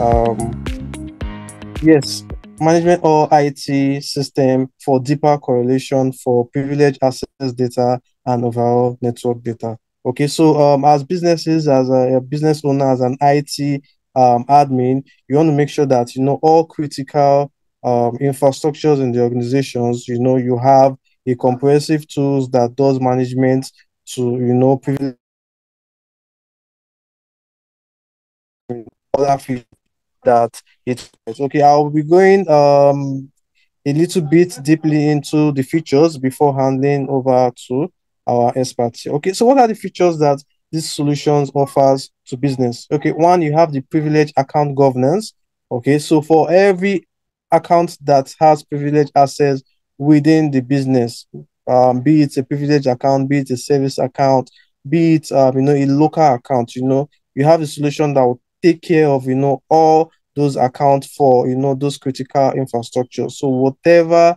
Um, yes, management or IT system for deeper correlation for privileged access data and overall network data. Okay, so as businesses, as a business owner, as an IT admin, you want to make sure that all critical infrastructures in the organizations, you have a comprehensive tools that does management to privilege other fields that it's okay. I'll be going a little bit deeply into the features before handing over to our experts. Okay, so what are the features that these solutions offers to business? Okay, one, you have the privileged account governance. Okay, so for every account that has privileged access within the business, be it a privileged account, be it a service account, be it a local account, you have a solution that will take care of all those accounts for those critical infrastructure. So whatever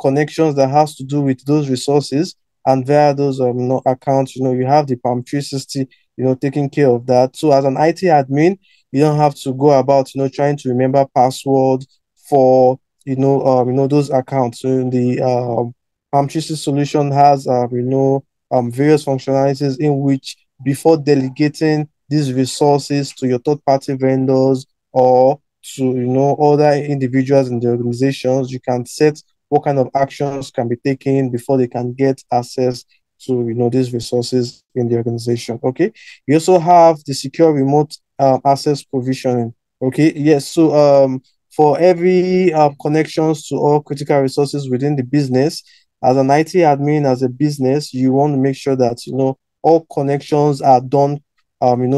connections that has to do with those resources and via those accounts, you have the PAM 360 taking care of that. So as an IT admin, you don't have to go about trying to remember password for those accounts. So the PAM 360 solution has various functionalities in which before delegating these resources to your third party vendors or to other individuals in the organizations, you can set what kind of actions can be taken before they can get access to these resources in the organization. Okay, you also have the secure remote access provisioning. Okay, yes, so for every connections to all critical resources within the business, as an IT admin, as a business, you want to make sure that all connections are done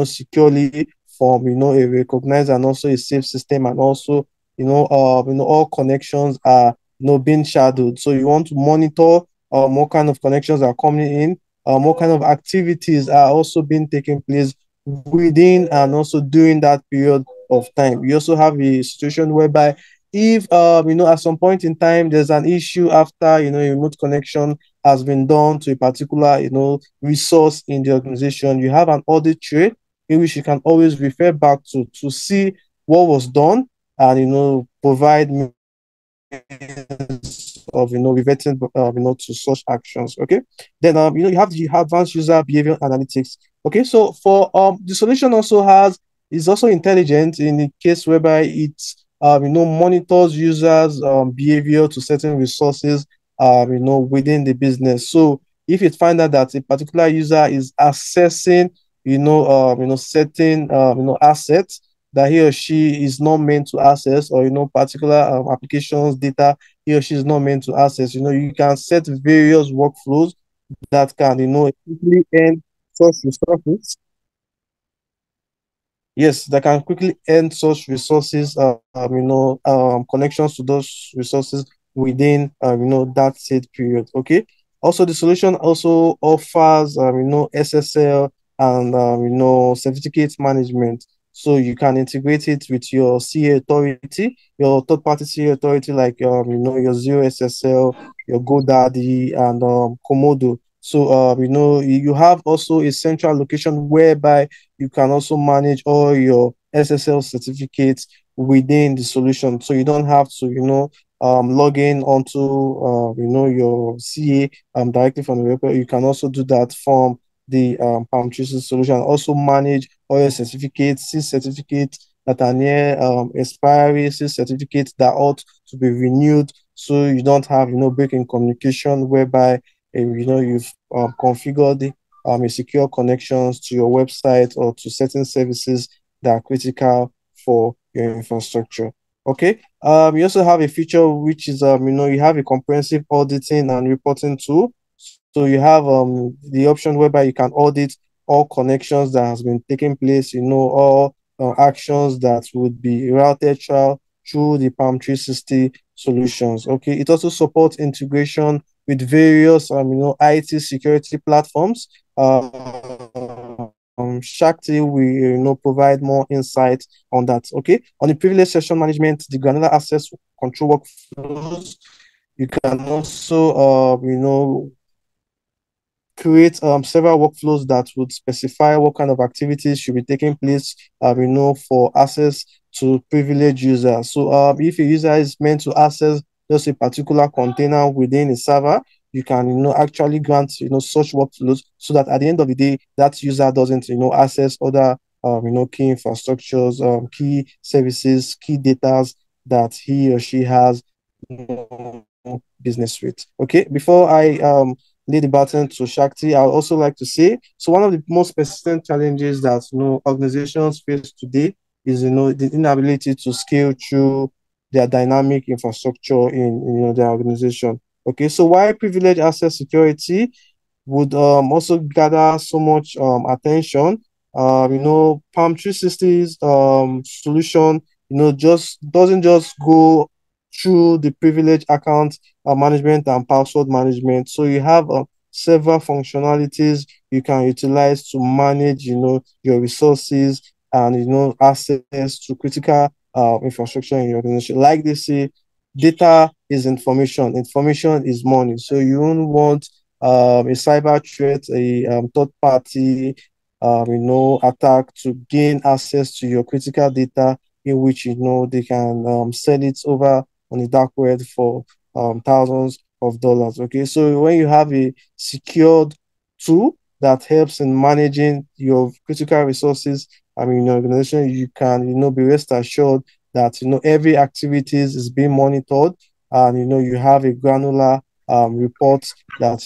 securely from a recognized and also a safe system, and also all connections are being shadowed. So you want to monitor what kind of connections are coming in, what kind of activities are also being taking place within and also during that period of time. You also have a situation whereby if at some point in time there's an issue after a remote connection has been done to a particular resource in the organization, you have an audit trail in which you can always refer back to see what was done and provide of reverting to such actions. Okay, then you have the advanced user behavior analytics. Okay, so for the solution also has is also intelligent in the case whereby it monitors users behavior to certain resources within the business. So if it finds out that a particular user is accessing certain assets that he or she is not meant to access, or particular applications data he or she is not meant to access, you can set various workflows that can quickly end such resources. Yes, that can quickly end such resources, connections to those resources within, that set period. Okay. Also, the solution also offers, SSL and, certificate management. So you can integrate it with your CA authority, your third-party CA authority, like, your Zero SSL, your GoDaddy, and Komodo. So, you have also a central location whereby you can also manage all your SSL certificates within the solution. So you don't have to, log in onto, your CA directly from the web. You can also do that from the PAM Choices solution. Also manage all your certificates, C certificates that are near expiry, C certificates that ought to be renewed. So you don't have, breaking communication whereby, you've configured a secure connections to your website or to certain services that are critical for your infrastructure. Okay. You also have a feature which is you have a comprehensive auditing and reporting tool. So you have the option whereby you can audit all connections that has been taking place, all actions that would be routed through the PAM 360 solutions. Okay. It also supports integration with various IT security platforms. Shakti will provide more insight on that. Okay, on the privilege session management, the granular access control workflows, you can also create several workflows that would specify what kind of activities should be taking place, for access to privileged users. So if a user is meant to access just a particular container within a server, you can, actually grant, such workflows so that at the end of the day, that user doesn't, access other, key infrastructures, key services, key data that he or she has business with. Okay, before I lead the baton to Shakti, I would also like to say, so one of the most persistent challenges that organizations face today is the inability to scale through their dynamic infrastructure in their organization. Okay, so why privileged access security would also gather so much attention. Palm 360's solution, just doesn't just go through the privilege account management and password management. So you have several functionalities you can utilize to manage, your resources and, access to critical infrastructure in your organization. Like they say, data is information. Information is money. So you don't want a cyber threat, a third party, attack to gain access to your critical data in which, they can sell it over on the dark web for thousands of dollars. Okay, so when you have a secured tool that helps in managing your critical resources, in your organization, you can, be rest assured that, every activities is being monitored and, you have a granular report that,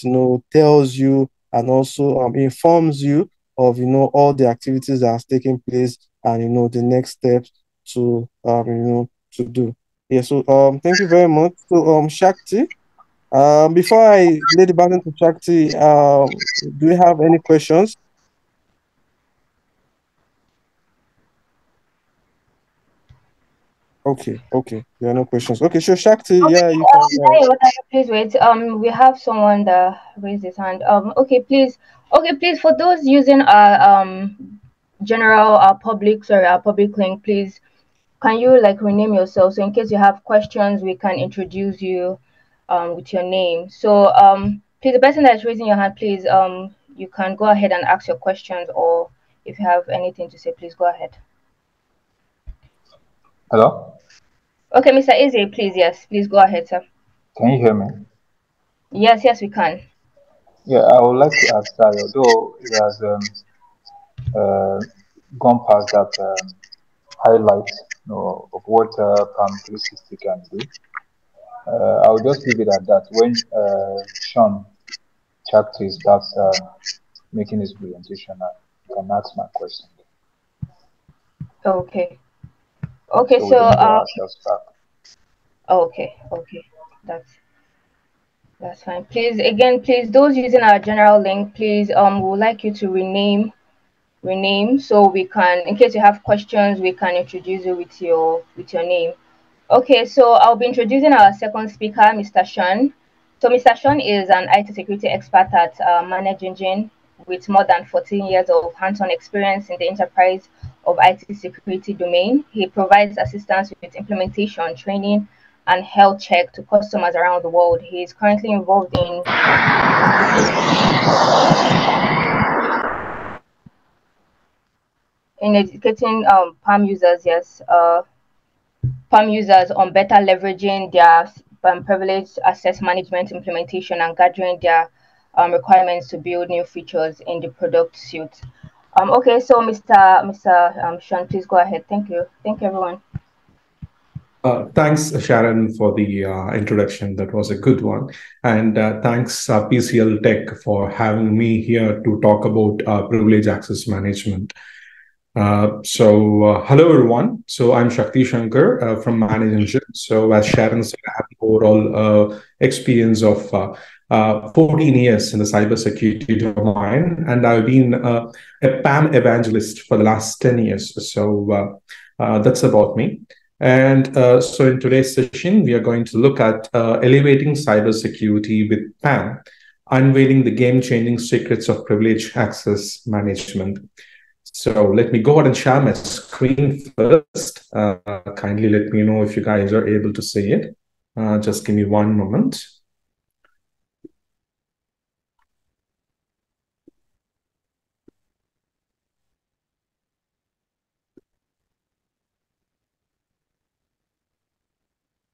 tells you and also informs you of, all the activities that are taking place and, the next steps to, to do. Yeah, so thank you very much. So Shakti, before I lay the button to Shakti, do you have any questions? Okay, okay. There are no questions. Okay, so Shakti, Okay, yeah, you can. Dayo, Dayo, please wait. We have someone that raised his hand. Okay, please, for those using our general, our public link, please, can you like rename yourself? So in case you have questions, we can introduce you, with your name. So please, the person that's raising your hand, please, you can go ahead and ask your questions, or if you have anything to say, please go ahead. Hello? Okay, Mr. Eze, please, yes, please go ahead, sir. Can you hear me? Yes, yes, we can. Yeah, I would like to ask Dayo, though he has uh, gone past that highlight, of what PAM 360 can do. I'll just leave it at that. When Shawn Shakti starts making his presentation, I can ask my question. Okay. Okay, So we so don't get ourselves back. okay, that's fine. Please, again, please, those using our general link, please, we would like you to rename, so we can, in case you have questions, we can introduce you with your name. Okay, so I'll be introducing our second speaker, Mr. Shawn. So Mr. Shawn is an IT security expert at ManageEngine with more than 14 years of hands-on experience in the enterprise of IT security domain. He provides assistance with implementation, training, and health check to customers around the world. He is currently involved in educating PAM users, yes, PAM users on better leveraging their privileged access management implementation and gathering their requirements to build new features in the product suite. Okay, so Mr. Shawn, please go ahead. Thank you, everyone. Thanks, Sharon, for the introduction. That was a good one. And thanks, PCL Tech, for having me here to talk about privilege access management. Hello, everyone. So I'm Shakti Shankar from ManageEngine. So as Sharon said, I have overall experience of 14 years in the cybersecurity domain, and I've been a PAM evangelist for the last 10 years. So that's about me. And so in today's session, we are going to look at elevating cybersecurity with PAM, unveiling the game-changing secrets of privileged access management. So let me go ahead and share my screen first. Kindly let me know if you guys are able to see it. Just give me one moment.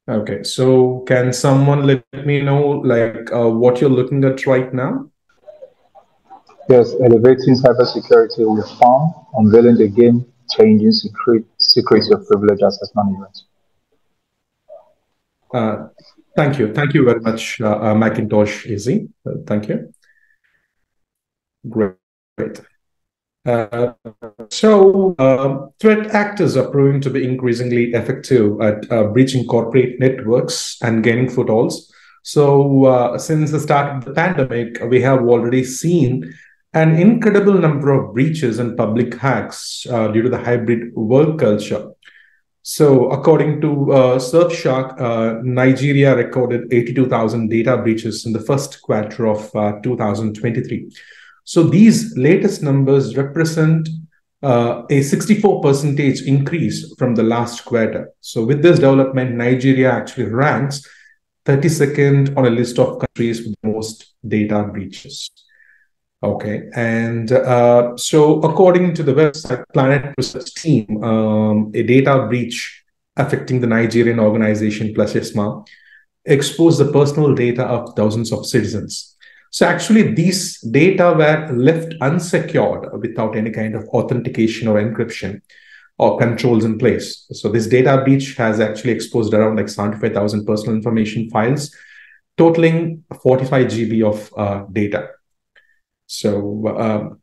Okay, so can someone let me know like what you're looking at right now? Yes, elevating cybersecurity with PAM, unveiling the game-changing secrets of privilege access management. Uh, thank you very much, Macintosh Easy. Thank you. Great. Threat actors are proving to be increasingly effective at breaching corporate networks and gaining footholds. Since the start of the pandemic, we have already seen an incredible number of breaches and public hacks due to the hybrid work culture. So, according to Surfshark, Nigeria recorded 82,000 data breaches in the first quarter of 2023. So, these latest numbers represent a 64% increase from the last quarter. So, with this development, Nigeria actually ranks 32nd on a list of countries with the most data breaches. Okay, and so according to the website Planet Research Team, a data breach affecting the Nigerian organization Plasma exposed the personal data of thousands of citizens. So actually, these data were left unsecured without any kind of authentication or encryption or controls in place. So this data breach has actually exposed around like 75,000 personal information files, totaling 45 GB of data. So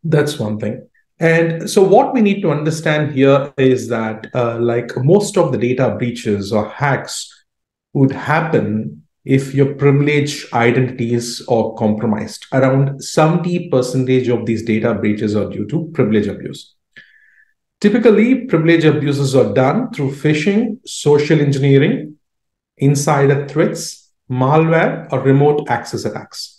that's one thing. And so what we need to understand here is that like most of the data breaches or hacks would happen if your privilege identities are compromised. Around 70% of these data breaches are due to privilege abuse. Typically, privilege abuses are done through phishing, social engineering, insider threats, malware, or remote access attacks.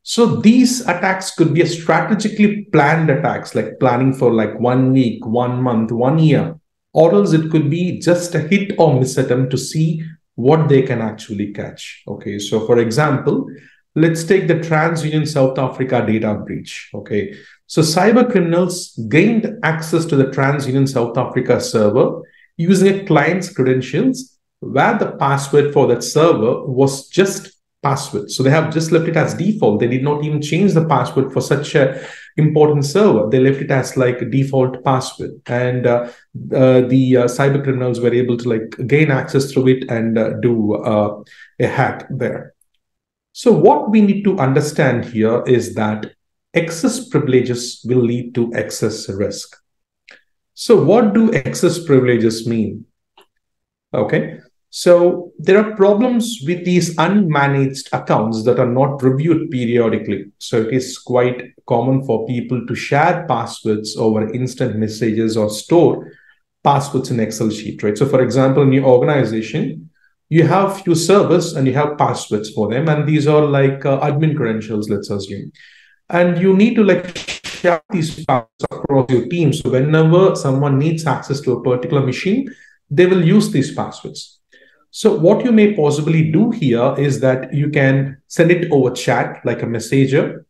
So these attacks could be a strategically planned attacks, like planning for like 1 week, 1 month, 1 year, or else it could be just a hit or miss attempt to see what they can actually catch. Okay, so for example, let's take the TransUnion South Africa data breach. Okay, so cyber criminals gained access to the TransUnion South Africa server using a client's credentials, where the password for that server was just password. So they have just left it as default. They did not even change the password for such a important server. They left it as like a default password, and the cyber criminals were able to like gain access through it and do a hack there. So what we need to understand here is that excess privileges will lead to excess risk. So what do excess privileges mean? Okay, so there are problems with these unmanaged accounts that are not reviewed periodically. So it is quite common for people to share passwords over instant messages or store passwords in Excel sheet, right? So for example, in your organization, you have few servers and you have passwords for them. And these are like admin credentials, let's assume. And you need to like share these passwords across your team. So whenever someone needs access to a particular machine, they will use these passwords. So what you may possibly do here is that you can send it over chat like a messenger,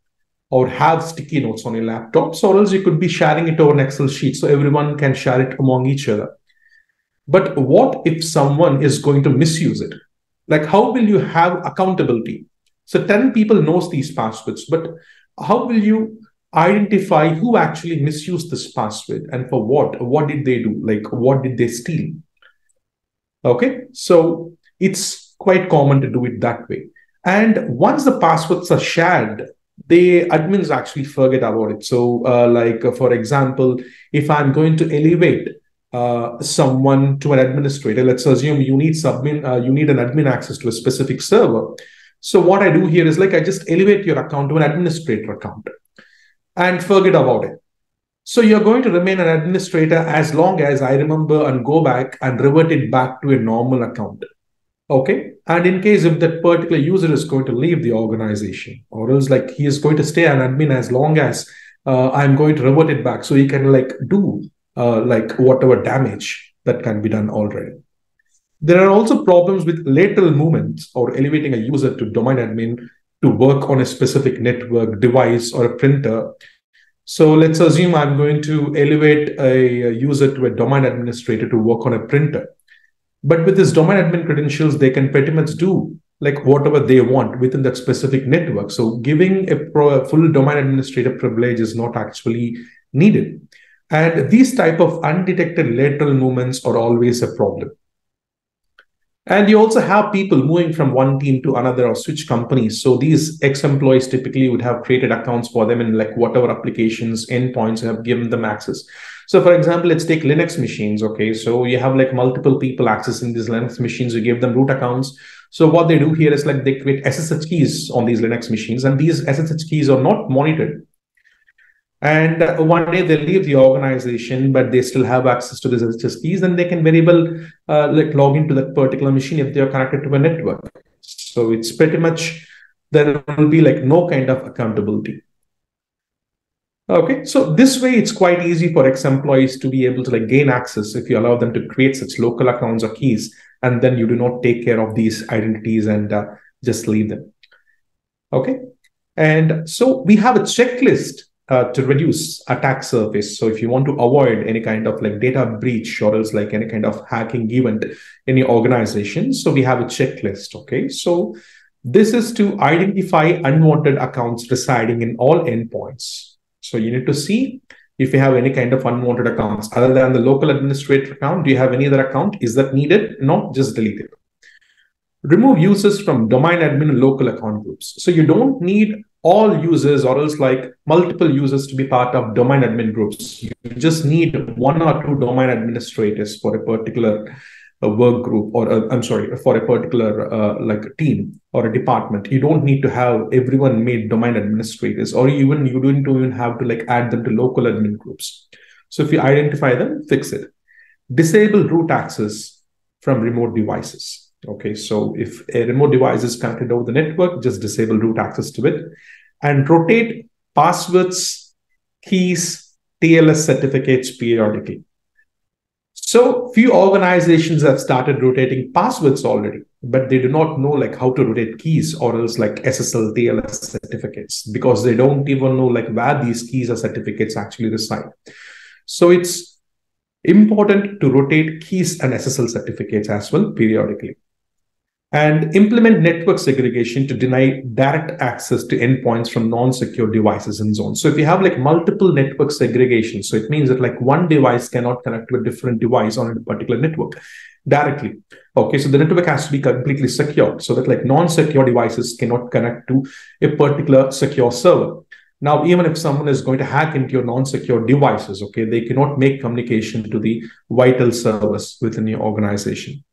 or have sticky notes on your laptops, or else you could be sharing it over an Excel sheet so everyone can share it among each other. But what if someone is going to misuse it? Like, how will you have accountability? So 10 people knows these passwords, but how will you identify who actually misused this password and for what? What did they do? Like, what did they steal? Okay, so it's quite common to do it that way. And once the passwords are shared, the admins actually forget about it. So, for example, if I'm going to elevate someone to an administrator, let's assume you need you need an admin access to a specific server. So what I do here is like I just elevate your account to an administrator account and forget about it. So you're going to remain an administrator as long as I remember and go back and revert it back to a normal account. Okay. And in case if that particular user is going to leave the organization, or else like he is going to stay an admin as long as I'm going to revert it back. So he can like do like whatever damage that can be done already. There are also problems with lateral movements or elevating a user to domain admin to work on a specific network device or a printer. So let's assume I'm going to elevate a user to a domain administrator to work on a printer. But with this domain admin credentials, they can pretty much do like whatever they want within that specific network. So giving a full domain administrator privilege is not actually needed. And these type of undetected lateral movements are always a problem. And you also have people moving from one team to another or switch companies. So these ex-employees typically would have created accounts for them in like whatever applications, endpoints have given them access. So for example, let's take Linux machines. Okay, so you have like multiple people accessing these Linux machines. You give them root accounts. So what they do here is like they create SSH keys on these Linux machines, and these SSH keys are not monitored. And one day they leave the organization, but they still have access to the SSH keys, and they can very well like log into that particular machine if they are connected to a network. So it's pretty much, there will be like no kind of accountability. Okay, so this way it's quite easy for ex-employees to be able to like gain access if you allow them to create such local accounts or keys, and then you do not take care of these identities and just leave them. Okay, and so we have a checklist to reduce attack surface. So if you want to avoid any kind of like data breach or else like any kind of hacking event in your organization, so we have a checklist. Okay, so this is to identify unwanted accounts residing in all endpoints. So you need to see if you have any kind of unwanted accounts other than the local administrator account. Do you have any other account? Is that needed? No, just delete it. Remove users from domain admin and local account groups. So you don't need all users or else like multiple users to be part of domain admin groups. You just need one or two domain administrators for a particular work group, or I'm sorry, for a particular like a team or a department. You don't need to have everyone made domain administrators, or even you don't even have to like add them to local admin groups. So if you identify them, fix it. Disable root access from remote devices. Okay, so if a remote device is connected over the network, just disable root access to it, and rotate passwords, keys, TLS certificates periodically. So few organizations have started rotating passwords already, but they do not know like how to rotate keys or else like SSL, TLS certificates, because they don't even know like where these keys or certificates actually reside. So it's important to rotate keys and SSL certificates as well periodically. And implement network segregation to deny direct access to endpoints from non-secure devices and zones. So if you have like multiple network segregation, so it means that like one device cannot connect to a different device on a particular network directly. Okay, so the network has to be completely secure so that like non-secure devices cannot connect to a particular secure server. Now, even if someone is going to hack into your non-secure devices, okay, they cannot make communication to the vital servers within your organization.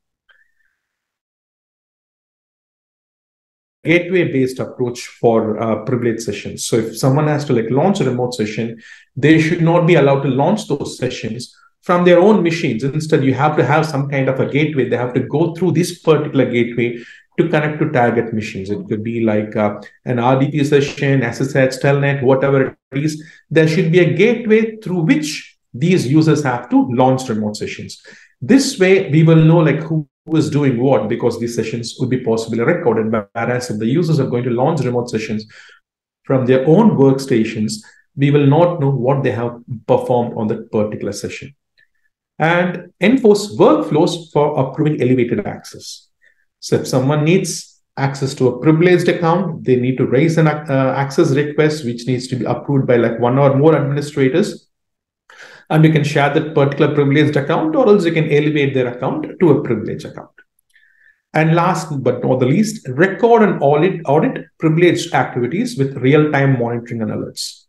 Gateway-based approach for privileged sessions. So if someone has to like launch a remote session, they should not be allowed to launch those sessions from their own machines. Instead, you have to have some kind of a gateway. They have to go through this particular gateway to connect to target machines. It could be like an RDP session, SSH, Telnet, whatever it is. There should be a gateway through which these users have to launch remote sessions. This way, we will know like who is doing what, because these sessions would be possibly recorded. Whereas if the users are going to launch remote sessions from their own workstations, we will not know what they have performed on that particular session. And enforce workflows for approving elevated access. So if someone needs access to a privileged account, they need to raise an access request, which needs to be approved by like one or more administrators. And you can share that particular privileged account, or else you can elevate their account to a privileged account. And last but not the least, record and audit privileged activities with real-time monitoring and alerts.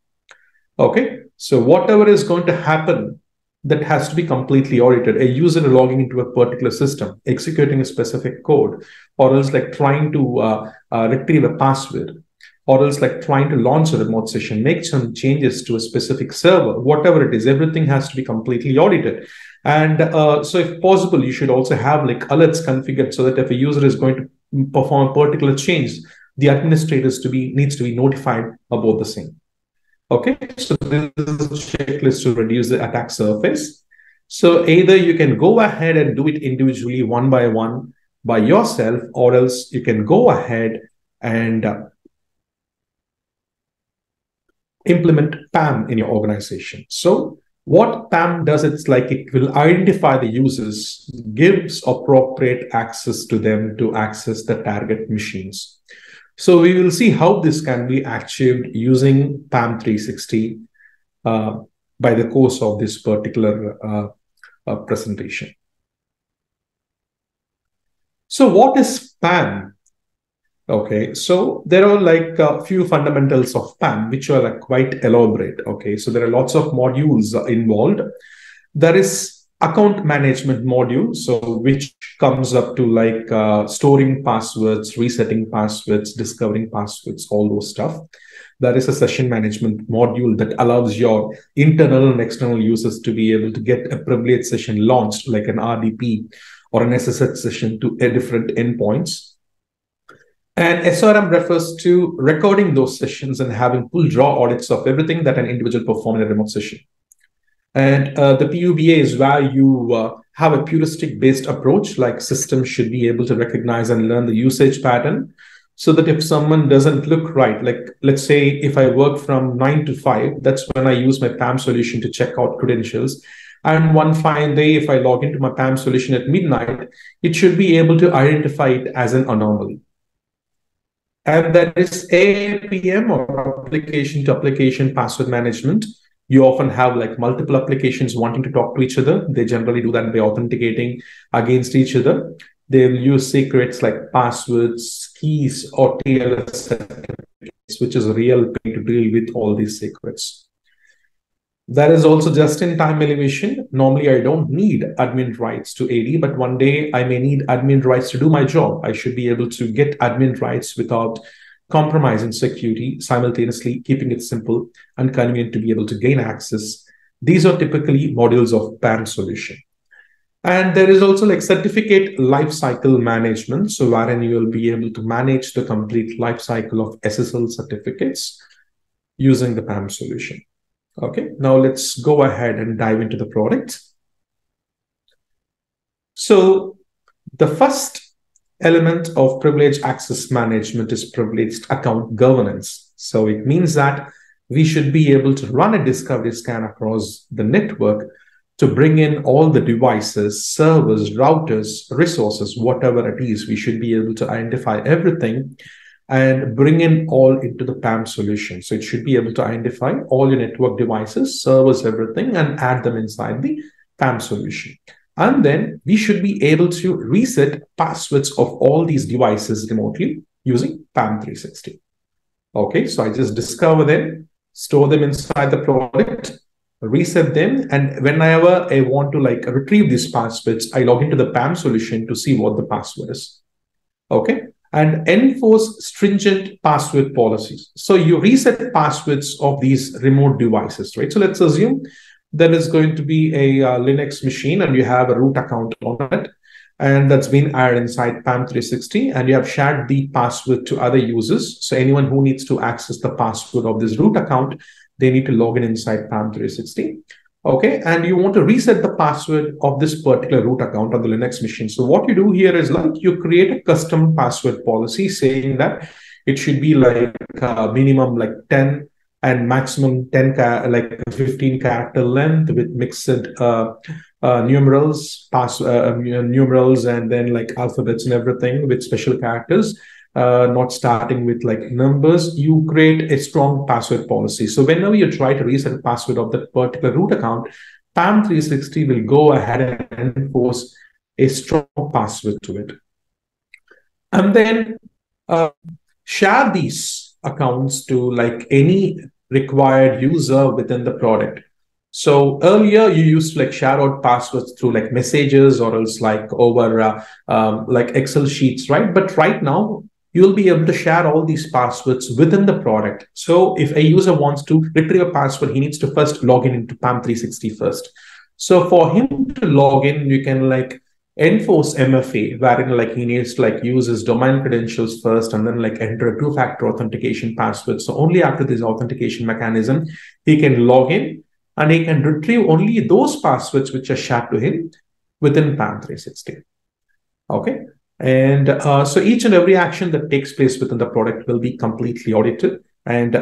Okay, so whatever is going to happen, that has to be completely audited. A user logging into a particular system, executing a specific code, or else like trying to retrieve a password, or else like trying to launch a remote session, make some changes to a specific server, whatever it is, everything has to be completely audited. And so if possible, you should also have like alerts configured so that if a user is going to perform a particular change, the administrators needs to be notified about the same. Okay, so this is a checklist to reduce the attack surface. So either you can go ahead and do it individually, one by one, by yourself, or else you can go ahead and implement PAM in your organization. So What PAM does, it's like it will identify the users, gives appropriate access to them to access the target machines. So we will see how this can be achieved using PAM 360 by the course of this particular presentation. So what is PAM? Okay, so there are like a few fundamentals of PAM, which are like quite elaborate. Okay, so there are lots of modules involved. There is account management module, so which comes up to like storing passwords, resetting passwords, discovering passwords, all those stuff. There is a session management module that allows your internal and external users to be able to get a privileged session launched, like an RDP or an SSH session to a different endpoints. And SRM refers to recording those sessions and having full raw audits of everything that an individual performed in a remote session. And the PUBA is where you have a heuristic-based approach, like systems should be able to recognize and learn the usage pattern, so that if someone doesn't look right, like let's say if I work from 9 to 5, that's when I use my PAM solution to check out credentials. And one fine day, if I log into my PAM solution at midnight, it should be able to identify it as an anomaly. And that is APM, or application to application password management. You often have like multiple applications wanting to talk to each other. They generally do that by authenticating against each other. They'll use secrets like passwords, keys, or TLS certificates, which is a real way to deal with all these secrets. That is also just-in-time elevation. Normally, I don't need admin rights to AD, but one day I may need admin rights to do my job. I should be able to get admin rights without compromising security, simultaneously keeping it simple and convenient to be able to gain access. These are typically modules of PAM solution. And there is also like certificate lifecycle management. So wherein you will be able to manage the complete lifecycle of SSL certificates using the PAM solution. Okay, now let's go ahead and dive into the product. So the first element of privileged access management is privileged account governance. So it means that we should be able to run a discovery scan across the network to bring in all the devices, servers, routers, resources, whatever it is. We should be able to identify everything and bring in all into the PAM solution. So it should be able to identify all your network devices, servers, everything, and add them inside the PAM solution. And then we should be able to reset passwords of all these devices remotely using PAM 360. Okay, so I just discover them, store them inside the product, reset them, and whenever I want to like retrieve these passwords, I log into the PAM solution to see what the password is. Okay. And enforce stringent password policies. So you reset passwords of these remote devices, right? So let's assume there is going to be a Linux machine and you have a root account on it, and that's been added inside PAM 360, and you have shared the password to other users. So anyone who needs to access the password of this root account, they need to log in inside PAM 360. Okay, and you want to reset the password of this particular root account on the Linux machine. So what you do here is like you create a custom password policy saying that it should be like minimum like 10 and maximum 10 like 15 character length with mixed numerals, numerals, and then like alphabets and everything with special characters. Not starting with like numbers. You create a strong password policy. So whenever you try to reset the password of that particular root account, PAM 360 will go ahead and enforce a strong password to it. And then share these accounts to like any required user within the product. So earlier you used to like share out passwords through like messages or else like over like Excel sheets, right? But right now, you'll be able to share all these passwords within the product. So if a user wants to retrieve a password, he needs to first log in into PAM 360 first. So for him to log in, you can like enforce MFA, wherein like he needs to like use his domain credentials first and then like enter a two-factor authentication password. So only after this authentication mechanism, he can log in and he can retrieve only those passwords which are shared to him within PAM 360. Okay. And so each and every action that takes place within the product will be completely audited. And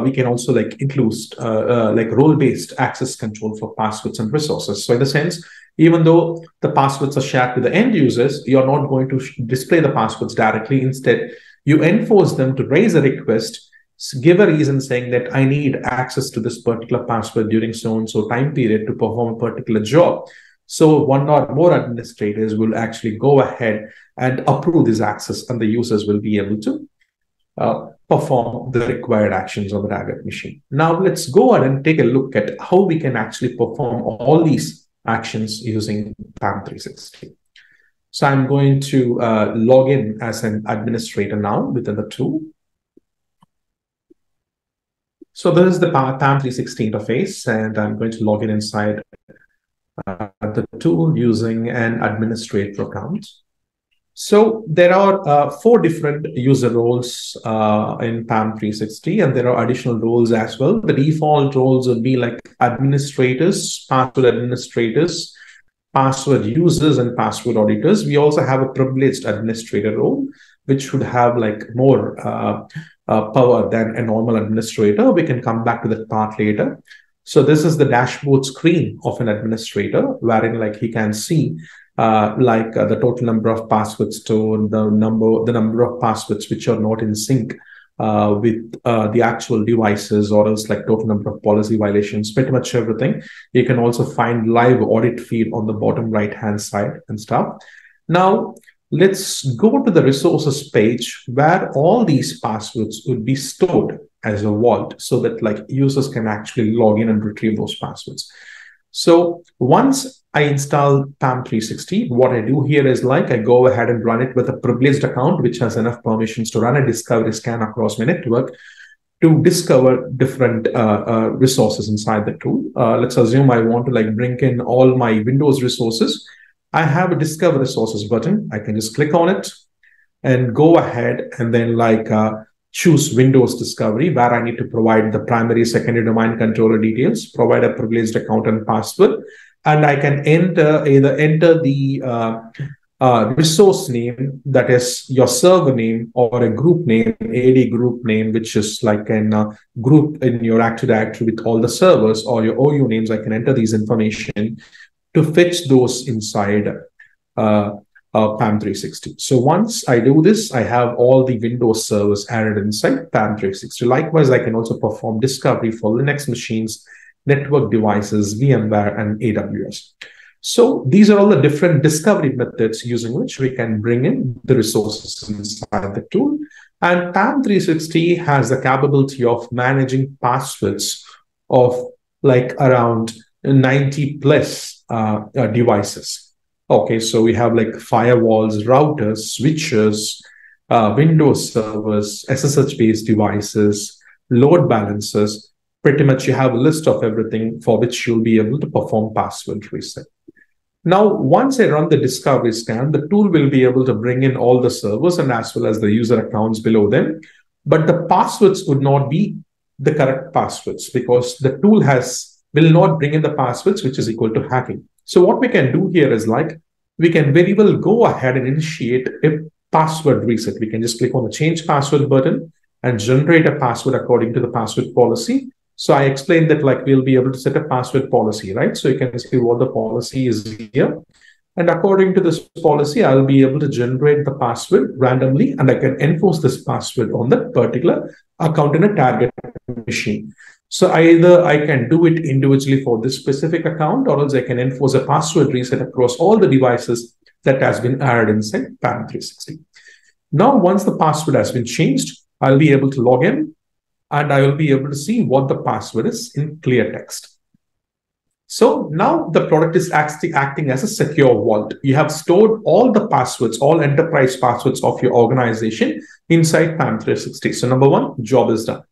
we can also include role-based access control for passwords and resources. So in the sense, even though the passwords are shared to the end users, you're not going to display the passwords directly. Instead, you enforce them to raise a request, give a reason saying that I need access to this particular password during so-and-so time period to perform a particular job. So one or more administrators will actually go ahead and approve this access, and the users will be able to perform the required actions on the target machine. Now let's go ahead and take a look at how we can actually perform all these actions using PAM 360. So I'm going to log in as an administrator now within the tool. So this is the PAM 360 interface, and I'm going to log in inside the tool using an administrator account. So there are 4 different user roles in PAM 360, and there are additional roles as well. The default roles would be like administrators, password administrators, password users, and password auditors. We also have a privileged administrator role, which would have more power than a normal administrator. We can come back to that part later. So this is the dashboard screen of an administrator, wherein he can see the total number of passwords stored, the number of passwords which are not in sync with the actual devices, or else total number of policy violations, pretty much everything. You can also find live audit feed on the bottom right hand side and stuff. Now let's go to the resources page where all these passwords would be stored as a vault, so that users can actually log in and retrieve those passwords. So once I install PAM 360, what I do here is I go ahead and run it with a privileged account, which has enough permissions to run a discovery scan across my network to discover different resources inside the tool. Let's assume I want to bring in all my Windows resources. I have a discover resources button. I can just click on it and go ahead and then choose Windows Discovery, where I need to provide the primary, secondary domain controller details, provide a privileged account and password, and I can either enter the resource name, that is your server name, or a group name, AD group name, which is a group in your Active Directory with all the servers, or your OU names. I can enter these information to fetch those inside PAM 360. So once I do this, I have all the Windows servers added inside PAM 360. Likewise, I can also perform discovery for Linux machines, network devices, VMware, and AWS. So these are all the different discovery methods using which we can bring in the resources inside the tool. And PAM 360 has the capability of managing passwords of around 90 plus devices. Okay, so we have firewalls, routers, switches, Windows servers, SSH-based devices, load balancers. Pretty much you have a list of everything for which you'll be able to perform password reset. Now, once I run the discovery scan, the tool will be able to bring in all the servers and as well as the user accounts below them. But the passwords would not be the correct passwords, because the tool will not bring in the passwords which is equal to hacking. So what we can do here is we can very well go ahead and initiate a password reset. We can just click on the change password button and generate a password according to the password policy. So I explained that we'll be able to set a password policy, right? So you can see what the policy is here. And according to this policy, I'll be able to generate the password randomly, and I can enforce this password on that particular account in a target machine. So either I can do it individually for this specific account, or else I can enforce a password reset across all the devices that has been added inside PAM 360. Now, once the password has been changed, I'll be able to log in and I will be able to see what the password is in clear text. So now the product is actually acting as a secure vault. You have stored all the passwords, all enterprise passwords of your organization inside PAM 360. So number one, job is done.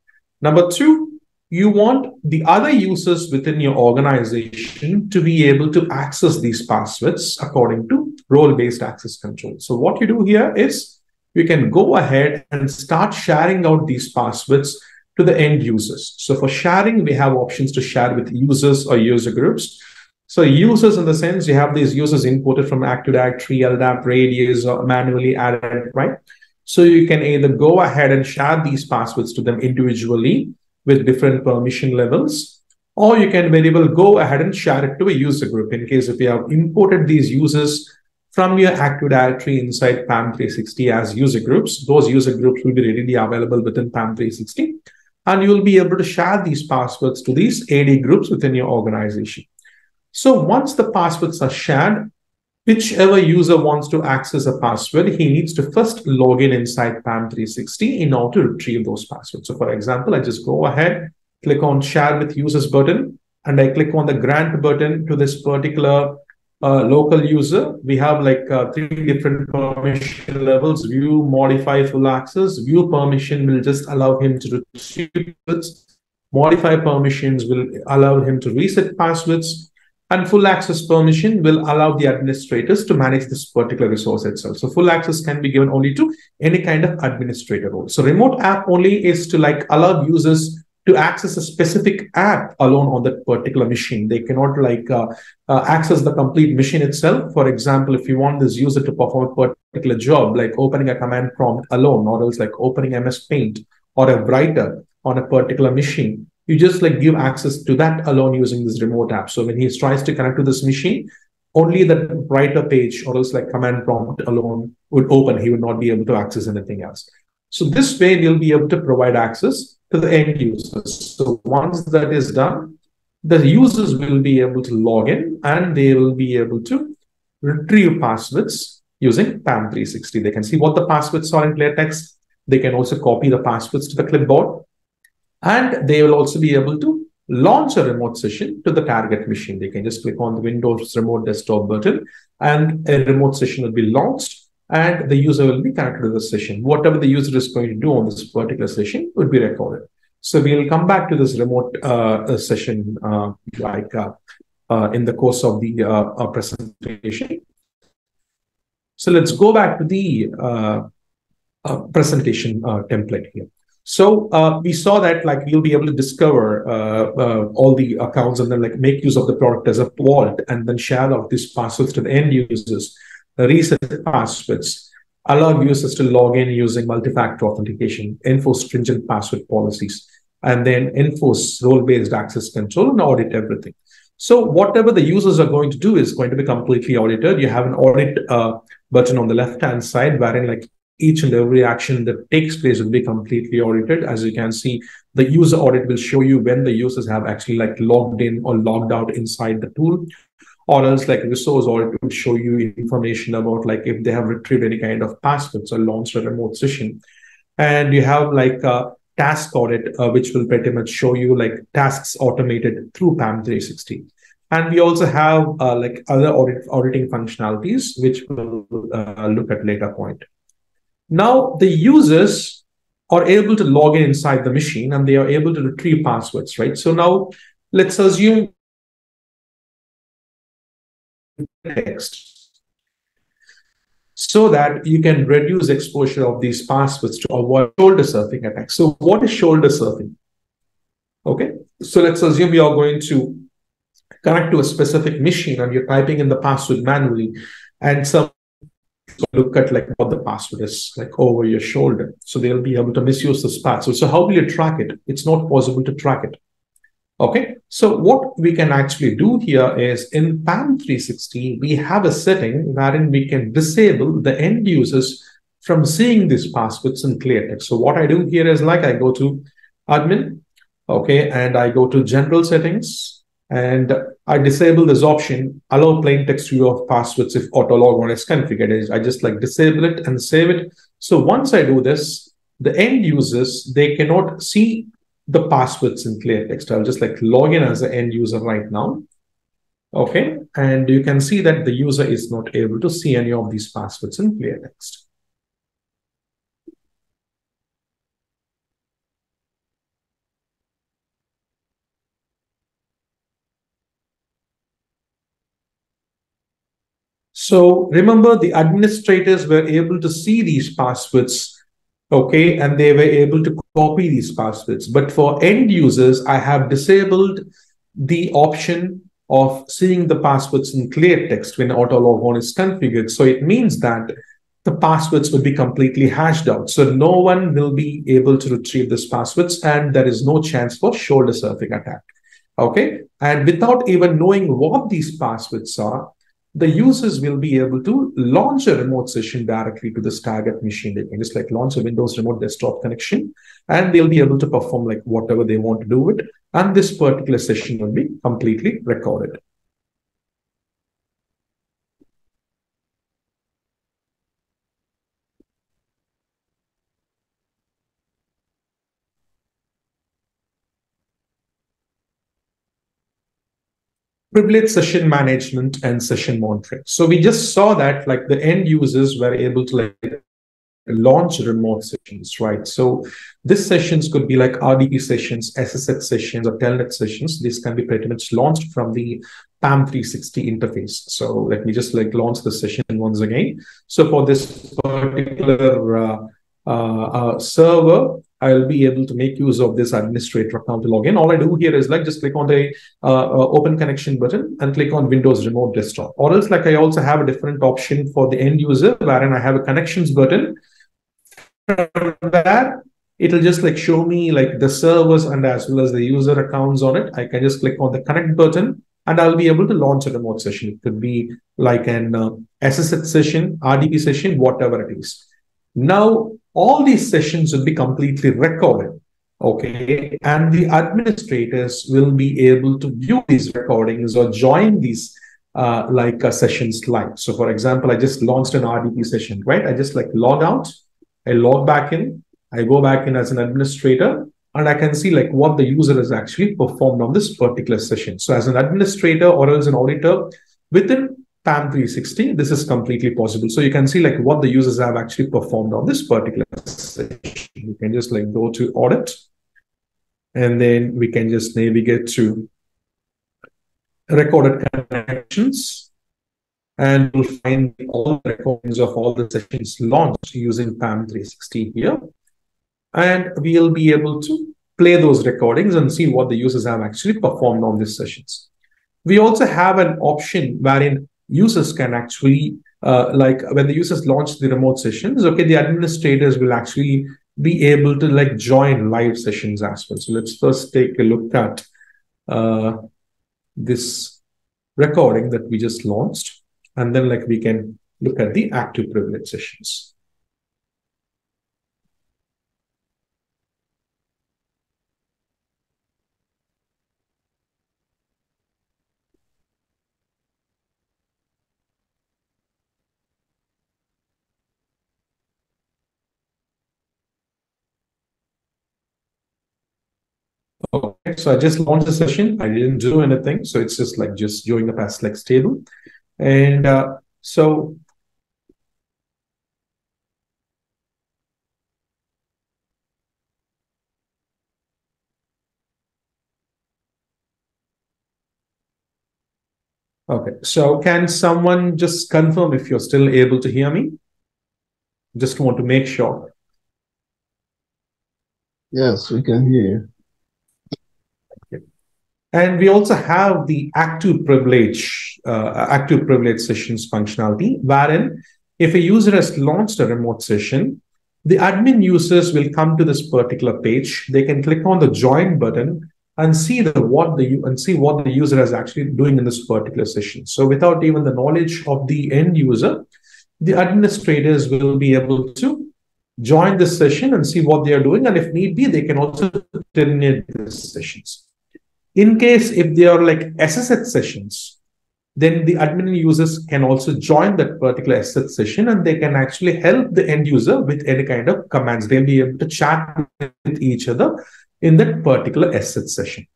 Number two, you want the other users within your organization to be able to access these passwords according to role-based access control. So what you do here is you can go ahead and start sharing out these passwords to the end users. So for sharing, we have options to share with users or user groups. So users, in the sense, you have these users imported from Active Directory, LDAP, Radius, or manually added, right? So you can either go ahead and share these passwords to them individually with different permission levels, or you can very well go ahead and share it to a user group in case if you have imported these users from your Active Directory inside PAM 360 as user groups. Those user groups will be readily available within PAM 360, and you will be able to share these passwords to these AD groups within your organization. So once the passwords are shared, whichever user wants to access a password, he needs to first log in inside PAM 360 in order to retrieve those passwords. So for example, I just go ahead, click on Share with Users button, and I click on the Grant button to this particular local user. We have like 3 different permission levels: View, Modify, Full Access. View permission will just allow him to retrieve passwords. Modify permissions will allow him to reset passwords. And full access permission will allow the administrators to manage this particular resource itself. So full access can be given only to any kind of administrator role. So remote app only is to like allow users to access a specific app alone on that particular machine. They cannot like access the complete machine itself. For example, if you want this user to perform a particular job, like opening a command prompt alone, or else like opening MS Paint or a writer on a particular machine, you just like give access to that alone using this remote app. So when he tries to connect to this machine, only the writer page or else like command prompt alone would open. He would not be able to access anything else. So this way we'll be able to provide access to the end users. So once that is done, the users will be able to log in and they will be able to retrieve passwords using PAM 360. They can see what the passwords are in clear text. They can also copy the passwords to the clipboard. And they will also be able to launch a remote session to the target machine. They can just click on the Windows Remote Desktop button and a remote session will be launched and the user will be connected to the session. Whatever the user is going to do on this particular session will be recorded. So we'll come back to this remote session in the course of the presentation. So let's go back to the presentation template here. So we saw that like you'll be able to discover all the accounts and then like make use of the product as a vault and then share out these passwords to the end users, reset passwords, allow users to log in using multi-factor authentication, enforce stringent password policies, and then enforce role-based access control and audit everything. So whatever the users are going to do is going to be completely audited. You have an audit button on the left-hand side wherein like each and every action that takes place will be completely audited. As you can see, the user audit will show you when the users have actually like logged in or logged out inside the tool, or else like resource audit will show you information about like if they have retrieved any kind of passwords or launched a remote session. And you have like a task audit, which will pretty much show you like tasks automated through PAM 360. And we also have like other auditing functionalities, which we'll look at later point. Now, the users are able to log in inside the machine and they are able to retrieve passwords, right? So now let's assume text so that you can reduce exposure of these passwords to avoid shoulder surfing attacks. So what is shoulder surfing? Okay, so let's assume you are going to connect to a specific machine and you're typing in the password manually and some look at like what the password is like over your shoulder. So they'll be able to misuse this password. So how will you track it? It's not possible to track it. Okay, so what we can actually do here is in PAM 360, we have a setting wherein we can disable the end users from seeing these passwords in clear text. So what I do here is like I go to admin, okay, and I go to general settings and I disable this option, allow plain text view of passwords if auto logon is configured. I just like disable it and save it. So once I do this, the end users, they cannot see the passwords in clear text. I'll just like log in as an end user right now. Okay, and you can see that the user is not able to see any of these passwords in clear text. So remember, the administrators were able to see these passwords, okay, and they were able to copy these passwords. But for end users, I have disabled the option of seeing the passwords in clear text when auto logon is configured. So it means that the passwords would be completely hashed out. So no one will be able to retrieve these passwords, and there is no chance for shoulder surfing attack. Okay. And without even knowing what these passwords are, the users will be able to launch a remote session directly to this target machine. They can just like launch a Windows remote desktop connection, and they'll be able to perform like whatever they want to do with it. And this particular session will be completely recorded. Privilege session management and session monitoring. So we just saw that like the end users were able to like launch remote sessions, right? So these sessions could be like RDP sessions, SSH sessions, or Telnet sessions. These can be pretty much launched from the PAM 360 interface. So let me just like launch the session once again. So for this particular server, I'll be able to make use of this administrator account to log in. All I do here is like just click on the open connection button and click on Windows Remote Desktop. Or else like I also have a different option for the end user wherein I have a connections button. From that, it'll just like show me like the servers and as well as the user accounts on it. I can just click on the connect button and I'll be able to launch a remote session. It could be like an SSH session, RDP session, whatever it is. Now, all these sessions will be completely recorded, okay? And the administrators will be able to view these recordings or join these sessions live. So for example, I just launched an RDP session, right? I just like log out, I log back in, I go back in as an administrator, and I can see like what the user has actually performed on this particular session. So as an administrator or as an auditor, within PAM 360, this is completely possible. So you can see like what the users have actually performed on this particular session. You can just like go to audit, and then we can just navigate to recorded connections, and we'll find all the recordings of all the sessions launched using PAM 360 here. And we'll be able to play those recordings and see what the users have actually performed on these sessions. We also have an option wherein users can actually, like when the users launch the remote sessions, okay, the administrators will actually be able to like join live sessions as well. So let's first take a look at this recording that we just launched, and then like we can look at the active privilege sessions. Okay, so I just launched the session. I didn't do anything. So it's just like just join the past like table. And so okay, so can someone just confirm if you're still able to hear me? Just want to make sure. Yes, we can hear you. And we also have the active privilege sessions functionality, wherein if a user has launched a remote session, the admin users will come to this particular page. They can click on the join button and see what the user is actually doing in this particular session. So without even the knowledge of the end user, the administrators will be able to join this session and see what they are doing. And if need be, they can also terminate these sessions. In case if they are like SSH sessions, then the admin users can also join that particular SSH session, and they can actually help the end user with any kind of commands. They'll be able to chat with each other in that particular SSH session.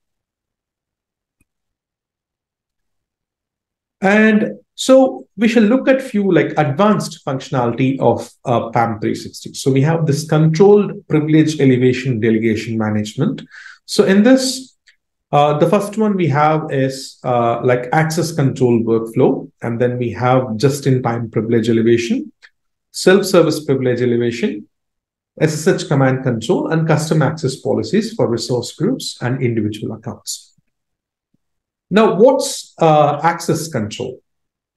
And so we shall look at few like advanced functionality of PAM 360. So we have this controlled privilege elevation delegation management. So in this, the first one we have is like access control workflow, and then we have just-in-time privilege elevation, self-service privilege elevation, SSH command control, and custom access policies for resource groups and individual accounts. Now, what's access control?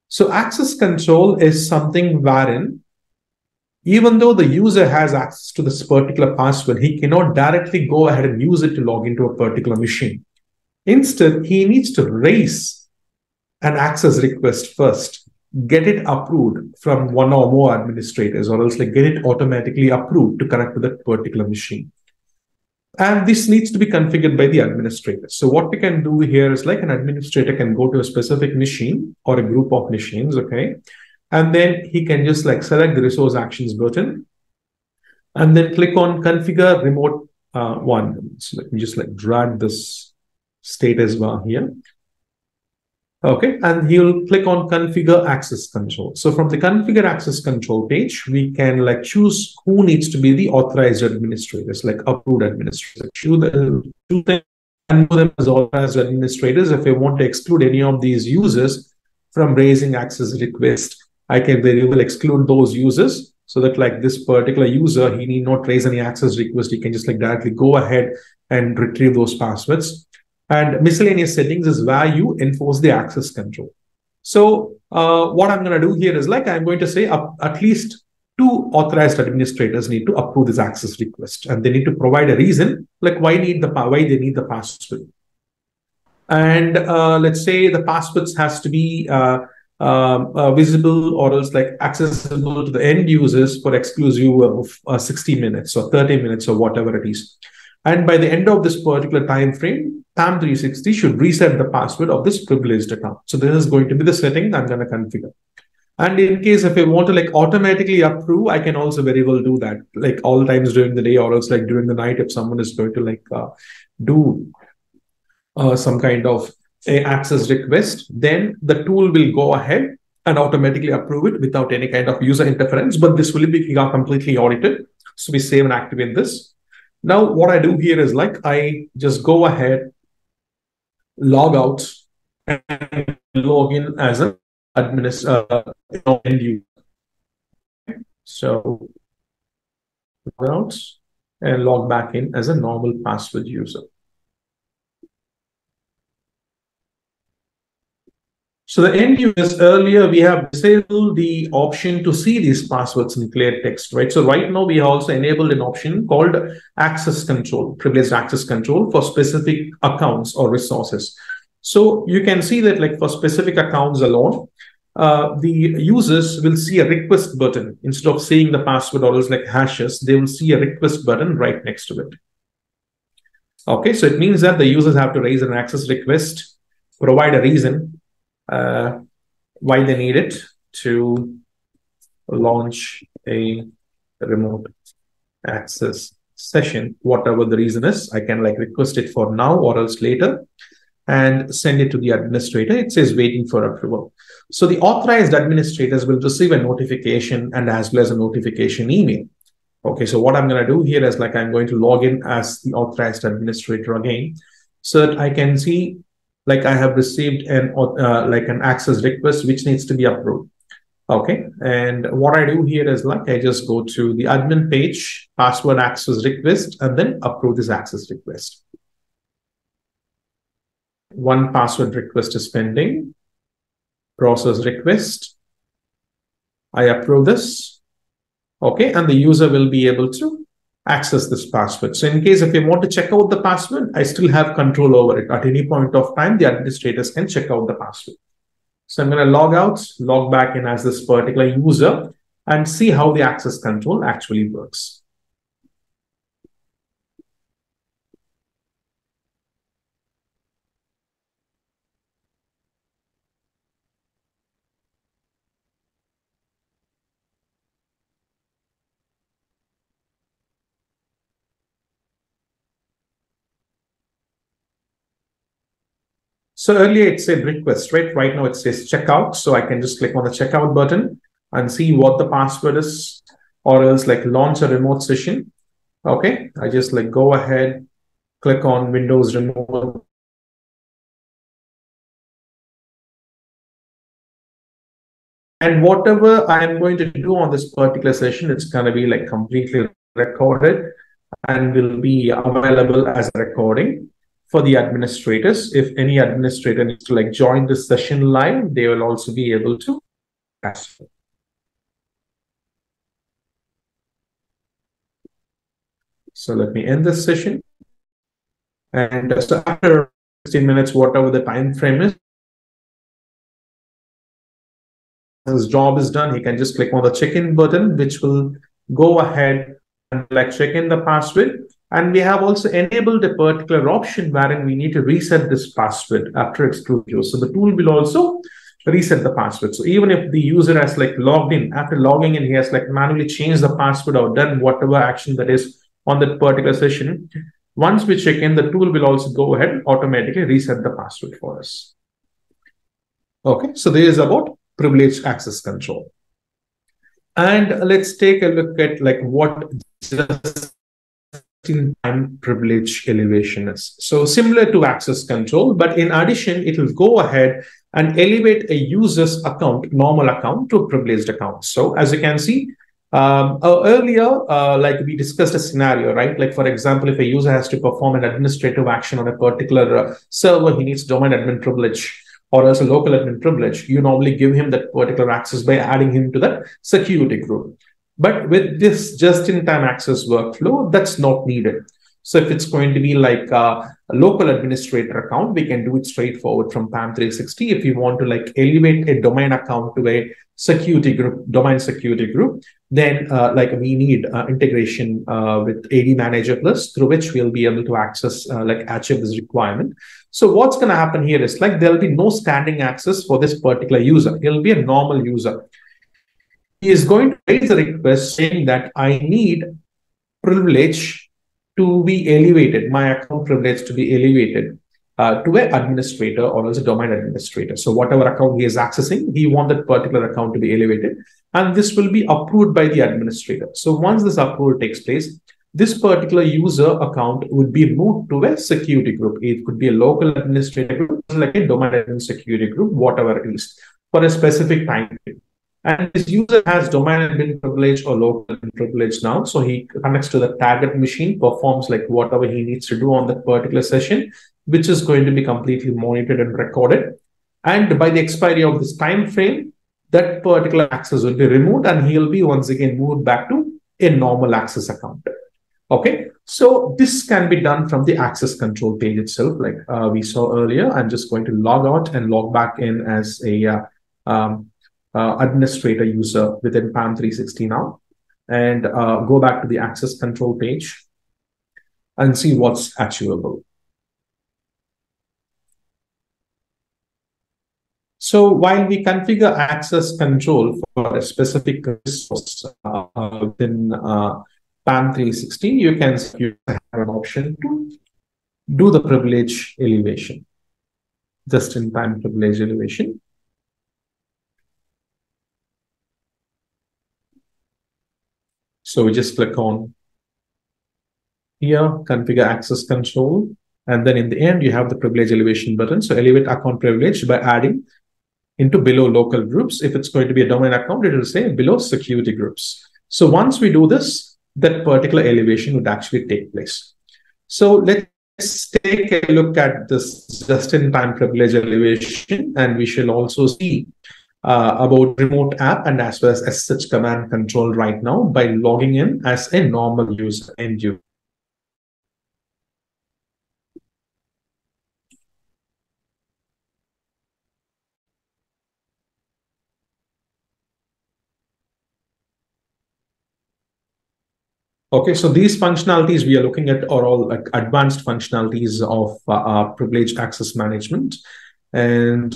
So access control is something wherein even though the user has access to this particular password, he cannot directly go ahead and use it to log into a particular machine. Instead, he needs to raise an access request first, get it approved from one or more administrators, or else like get it automatically approved to connect to that particular machine. And this needs to be configured by the administrator. So what we can do here is like an administrator can go to a specific machine or a group of machines, okay? And then he can just like select the resource actions button and then click on configure remote one. So let me just like drag this status bar here. Okay, and he'll click on configure access control. So from the configure access control page, we can like choose who needs to be the authorized administrators, like approved administrators. Choose them and know them as authorized administrators. If I want to exclude any of these users from raising access request, I can very well exclude those users so that like this particular user, he need not raise any access request. He can just like directly go ahead and retrieve those passwords. And miscellaneous settings is where you enforce the access control. So what I'm going to do here is like I'm going to say at least 2 authorized administrators need to approve this access request, and they need to provide a reason like why they need the password. And let's say the passwords has to be visible or else like accessible to the end users for exclusive of 60 minutes or 30 minutes or whatever it is. And by the end of this particular time frame, PAM 360 should reset the password of this privileged account. So this is going to be the setting I'm going to configure. And in case if I want to like automatically approve, I can also very well do that, like all times during the day or else like during the night if someone is going to like do some kind of a access request, then the tool will go ahead and automatically approve it without any kind of user interference. But this will be completely audited. So we save and activate this. Now, what I do here is like I just go ahead, log out, and log in as an end user. So log out and log back in as a normal password user. So the end users, earlier we have disabled the option to see these passwords in clear text, right? So right now we also enabled an option called access control, privileged access control for specific accounts or resources. So you can see that like for specific accounts alone, the users will see a request button. Instead of seeing the password or else like hashes, they will see a request button right next to it. Okay, so it means that the users have to raise an access request, provide a reason why they need it to launch a remote access session, whatever the reason is. I can like request it for now or else later and send it to the administrator. It says waiting for approval. So the authorized administrators will receive a notification and as well as a notification email. Okay, so what I'm going to do here is like I'm going to log in as the authorized administrator again so that I can see like I have received an access request which needs to be approved. Okay, and what I do here is like I just go to the admin page, password access request, and then approve this access request. One password request is pending. Process request. I approve this. Okay, and the user will be able to access this password. So in case if you want to check out the password, I still have control over it. At any point of time, the administrators can check out the password. So I'm going to log out, log back in as this particular user and see how the access control actually works. So earlier it said request, right? Right now it says checkout. So I can just click on the checkout button and see what the password is, or else like launch a remote session. Okay, I just like go ahead, click on Windows Remote. And whatever I'm going to do on this particular session, it's going to be like completely recorded and will be available as a recording for the administrators. If any administrator needs to like join this session live, they will also be able to access it. So let me end this session. And so after 16 minutes, whatever the time frame is, his job is done, he can just click on the check-in button, which will go ahead and like check in the password. And we have also enabled a particular option wherein we need to reset this password after exclude use. So the tool will also reset the password. So even if the user has like logged in, after logging in, he has like manually changed the password or done whatever action that is on that particular session, once we check in, the tool will also go ahead and automatically reset the password for us. Okay, so this is about privileged access control. And let's take a look at like what just-in-time privilege elevation is. So similar to access control, but in addition, it will go ahead and elevate a user's account, normal account, to a privileged account. So as you can see, earlier, like we discussed a scenario, right? Like for example, if a user has to perform an administrative action on a particular server, he needs domain admin privilege or as a local admin privilege. You normally give him that particular access by adding him to that security group. But with this just-in-time access workflow, that's not needed. So if it's going to be like a local administrator account, we can do it straightforward from PAM 360. If you want to like elevate a domain account to a security group, domain security group, then like we need integration with AD Manager Plus, through which we'll be able to access like achieve this requirement. So what's going to happen here is like there'll be no standing access for this particular user. He'll be a normal user. He is going to raise a request saying that I need privilege to be elevated, my account privilege to be elevated to an administrator or as a domain administrator. So whatever account he is accessing, he wants that particular account to be elevated, and this will be approved by the administrator. So once this approval takes place, this particular user account would be moved to a security group. It could be a local administrator group, like a domain admin security group, whatever it is, for a specific time period. And this user has domain admin privilege or local admin privilege now. So he connects to the target machine, performs like whatever he needs to do on that particular session, which is going to be completely monitored and recorded. And by the expiry of this time frame, that particular access will be removed and he'll be once again moved back to a normal access account. Okay, so this can be done from the access control page itself, like we saw earlier. I'm just going to log out and log back in as a administrator user within PAM 360 now, and go back to the access control page and see what's achievable. So while we configure access control for a specific resource within PAM 360, you can have an option to do the privilege elevation, just-in-time privilege elevation. So we just click on here, configure access control, and then in the end, you have the privilege elevation button. So elevate account privilege by adding into below local groups. If it's going to be a domain account, it will say below security groups. So once we do this, that particular elevation would actually take place. So let's take a look at this just-in-time privilege elevation, and we shall also see about remote app and as well as SSH command control right now by logging in as a normal user, end user. Okay, so these functionalities we are looking at are all like advanced functionalities of privileged access management. And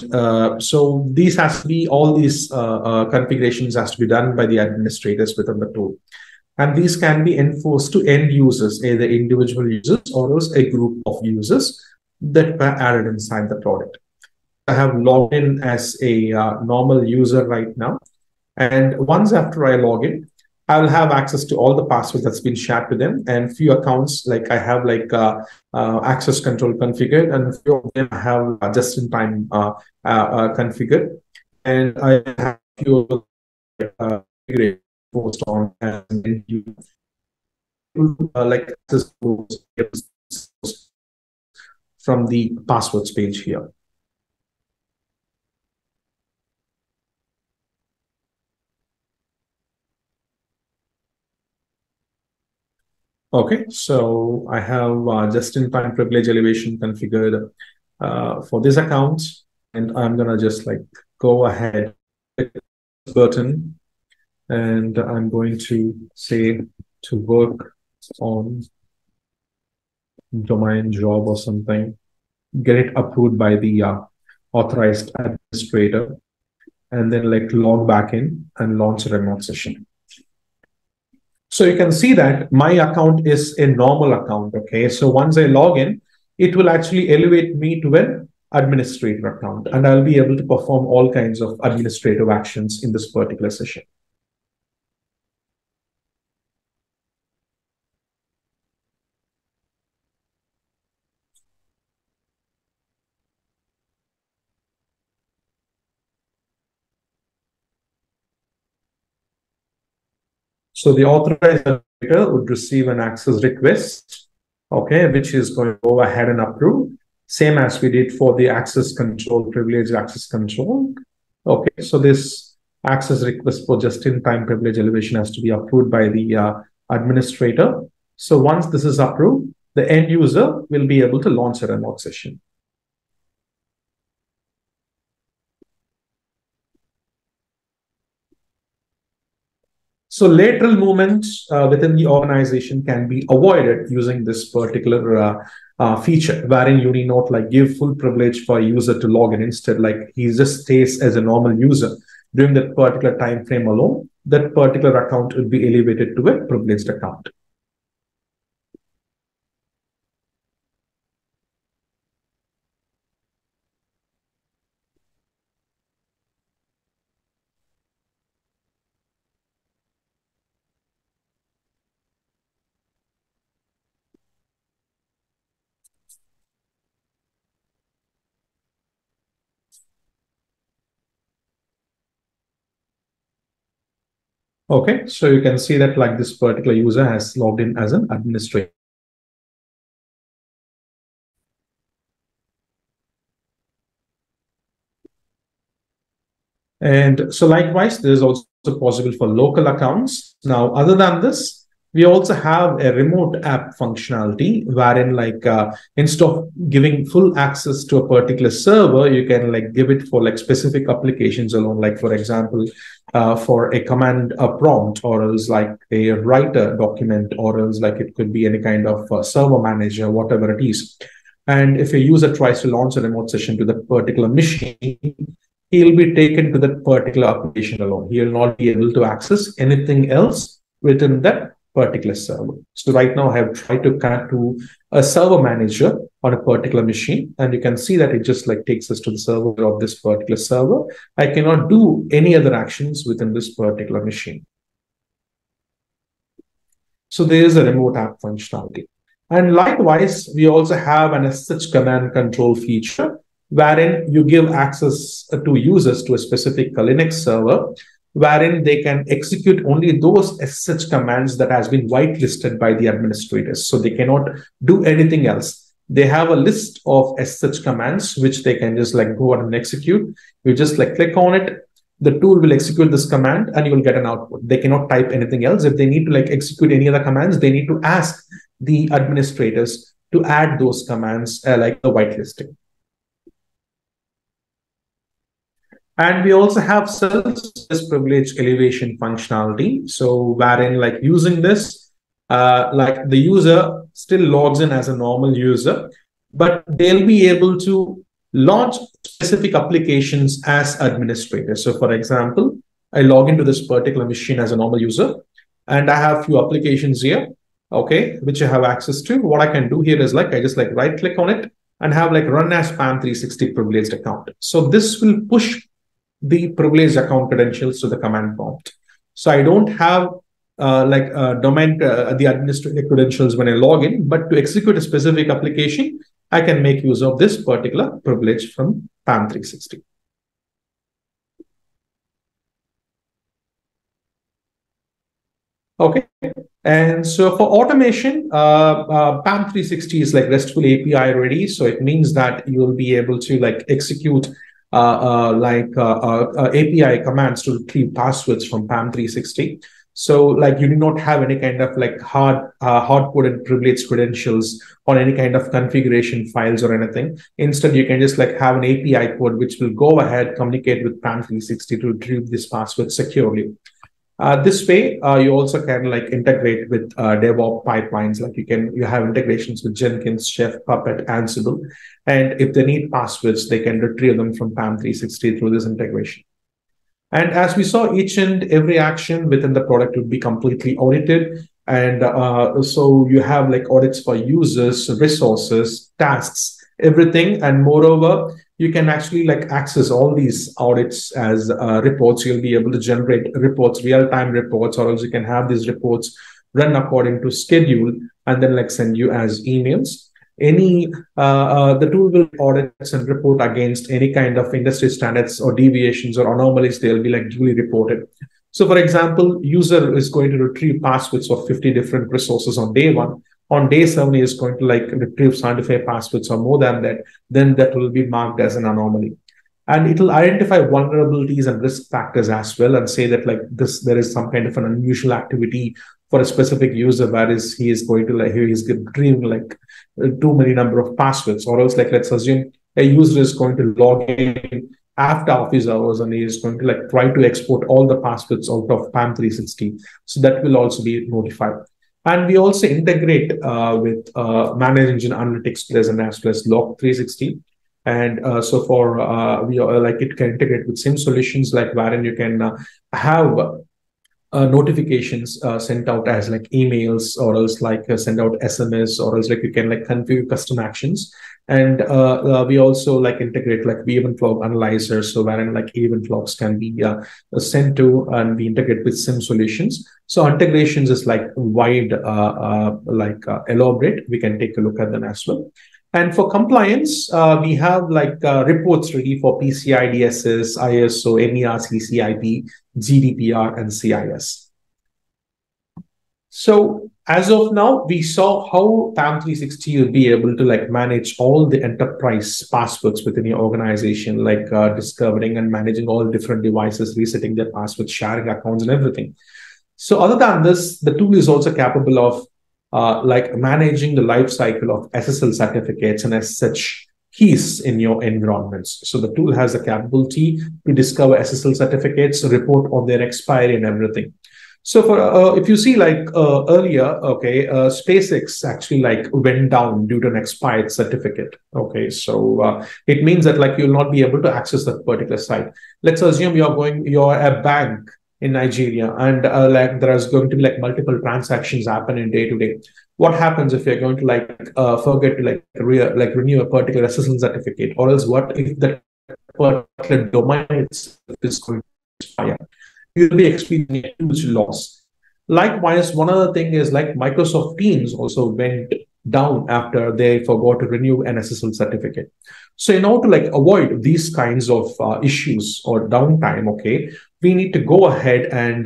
so these has to be, all these configurations has to be done by the administrators within the tool. And these can be enforced to end users, either individual users or else a group of users that were added inside the product. I have logged in as a normal user right now. And once after I log in, I will have access to all the passwords that's been shared to them, and few accounts like I have like access control configured, and few of them I have just-in-time configured, and I have few post on and like access from the passwords page here. Okay, so I have just-in-time privilege elevation configured for this account, and I'm gonna just like go ahead, click this button, and I'm going to say to work on domain job or something, get it approved by the authorized administrator, and then like log back in and launch a remote session. So you can see that my account is a normal account. Okay. So once I log in, it will actually elevate me to an administrator account, and I'll be able to perform all kinds of administrative actions in this particular session. So the authorized administrator would receive an access request, okay, which is going to go ahead and approve, same as we did for the access control, privilege access control. Okay, so this access request for just-in-time privilege elevation has to be approved by the administrator. So once this is approved, the end user will be able to launch a remote session. So lateral movements within the organization can be avoided using this particular feature, wherein you need not like give full privilege for a user to log in. Instead, like he just stays as a normal user during that particular time frame alone. That particular account will be elevated to a privileged account. Okay, so you can see that like this particular user has logged in as an administrator. And so likewise, this is also possible for local accounts. Now, other than this, we also have a remote app functionality wherein like instead of giving full access to a particular server, you can like give it for like specific applications alone. Like for example, for a command prompt, or else like a writer document, or else like it could be any kind of server manager, whatever it is. And if a user tries to launch a remote session to that particular machine, he'll be taken to that particular application alone. He will not be able to access anything else within that particular server. So right now I have tried to connect to a server manager on a particular machine, and you can see that it just like takes us to the server of this particular server. I cannot do any other actions within this particular machine. So there is a remote app functionality. And likewise, we also have an SSH command control feature wherein you give access to users to a specific Linux server, wherein they can execute only those SSH commands that has been whitelisted by the administrators. So they cannot do anything else. They have a list of SSH commands, which they can just like go out and execute. You just like click on it. The tool will execute this command and you will get an output. They cannot type anything else. If they need to like execute any other commands, they need to ask the administrators to add those commands like the whitelisting. And we also have self-service privilege elevation functionality. So wherein like using this, like the user still logs in as a normal user, but they'll be able to launch specific applications as administrators. So for example, I log into this particular machine as a normal user, and I have few applications here, okay, which I have access to. What I can do here is like, I just like right click on it and have like run as PAM 360 privileged account. So this will push the privileged account credentials to the command prompt. So I don't have domain, the administrative credentials when I log in, but to execute a specific application, I can make use of this particular privilege from PAM 360. Okay. And so for automation, PAM 360 is like RESTful API ready. So it means that you will be able to like execute API commands to retrieve passwords from PAM 360. So like you do not have any kind of like hard-coded privileged credentials or any kind of configuration files or anything. Instead, you can just like have an API code which will go ahead, communicate with PAM 360 to retrieve this password securely. This way, you also can like integrate with DevOps pipelines. Like you have integrations with Jenkins, Chef, Puppet, Ansible, and if they need passwords, they can retrieve them from PAM 360 through this integration. And as we saw, each and every action within the product would be completely audited. And so you have like audits for users, resources, tasks, everything. And moreover, you can actually like access all these audits as reports. You'll be able to generate reports, real-time reports, or else you can have these reports run according to schedule and then like send you as emails. The tool will audits and report against any kind of industry standards or deviations or anomalies. They'll be like duly reported. So for example, user is going to retrieve passwords of 50 different resources on day one. On day 7, he is going to like retrieve 75 passwords or more than that. Then that will be marked as an anomaly. And it will identify vulnerabilities and risk factors as well and say that like there is some kind of an unusual activity for a specific user, whereas he is going to like he is retrieving like too many number of passwords, or else like let's assume a user is going to log in after office hours and he is going to like try to export all the passwords out of PAM 360. So that will also be notified. And we also integrate with ManageEngine Analytics Plus and as well as Log 360. And so for we like it can integrate with SIM solutions, like wherein you can have notifications sent out as like emails, or else like send out SMS, or else like you can like configure custom actions. And we also like integrate like event log analyzers, so wherein like event logs can be sent to, and we integrate with SIM solutions. So integrations is like wide, elaborate. We can take a look at them as well. And for compliance, we have like reports ready for PCI DSS, ISO, NER, CCIP, GDPR, and CIS. So as of now, we saw how PAM 360 will be able to like manage all the enterprise passwords within your organization, like discovering and managing all different devices, resetting their passwords, sharing accounts, and everything. So other than this, the tool is also capable of like managing the life cycle of SSL certificates and as such keys in your environments. So the tool has the capability to discover SSL certificates, report on their expiry and everything. So for if you see like earlier, okay, SpaceX actually like went down due to an expired certificate. Okay, so it means that like you'll not be able to access that particular site. Let's assume you're a bank in Nigeria, and like there is going to be like multiple transactions happening day to day. What happens if you're going to like forget to like renew a particular SSL certificate, or else what if the particular domain itself is going to expire? You'll be experiencing a huge loss. Likewise, one other thing is like Microsoft Teams also went down after they forgot to renew an SSL certificate. So in order to like avoid these kinds of issues or downtime, okay, we need to go ahead and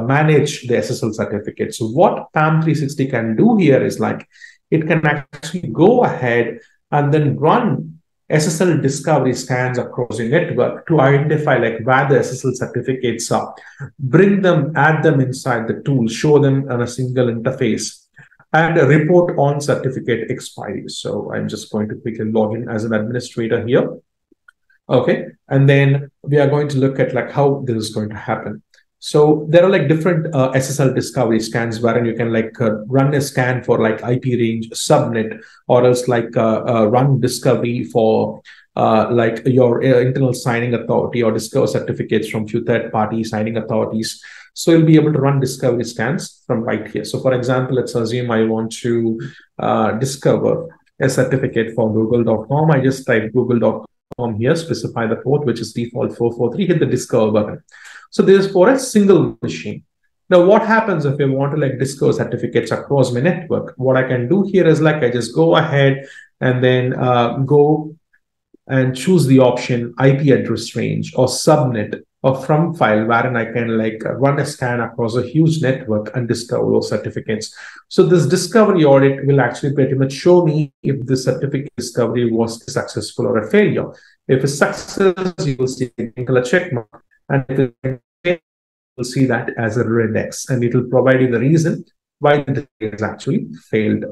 manage the SSL certificate. So what PAM 360 can do here is like it can actually go ahead and then run SSL discovery scans across your network to identify like where the SSL certificates are, bring them, add them inside the tool, show them on a single interface, and report on certificate expiry. So I'm just going to quickly log in as an administrator here. Okay, and then we are going to look at like how this is going to happen. So there are like different SSL discovery scans wherein you can like run a scan for like IP range, subnet, or else like run discovery for like your internal signing authority or discover certificates from few third-party signing authorities. So you'll be able to run discovery scans from right here. So for example, let's assume I want to discover a certificate for google.com. I just type google.com here, specify the port, which is default 443, hit the discover button. So this is for a single machine. Now, what happens if I want to like discover certificates across my network? What I can do here is like I just go ahead and then go and choose the option IP address range or subnet or from file, wherein I can like run a scan across a huge network and discover those certificates. So this discovery audit will actually pretty much show me if the certificate discovery was successful or a failure. If it's success, you will see a check mark. And if will see that as a red X, and it will provide you the reason why the display has actually failed.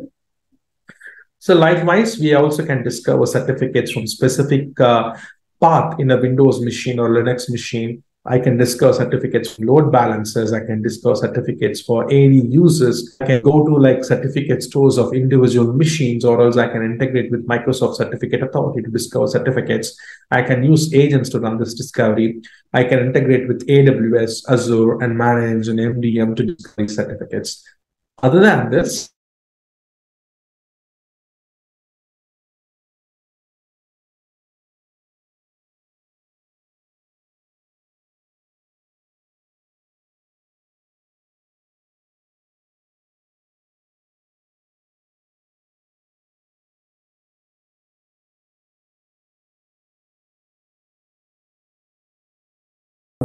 So likewise, we also can discover certificates from specific path in a Windows machine or Linux machine. I can discover certificates for load balancers. I can discover certificates for AD users. I can go to like certificate stores of individual machines, or else I can integrate with Microsoft Certificate Authority to discover certificates. I can use agents to run this discovery. I can integrate with AWS, Azure, and manage an MDM to discover certificates. Other than this,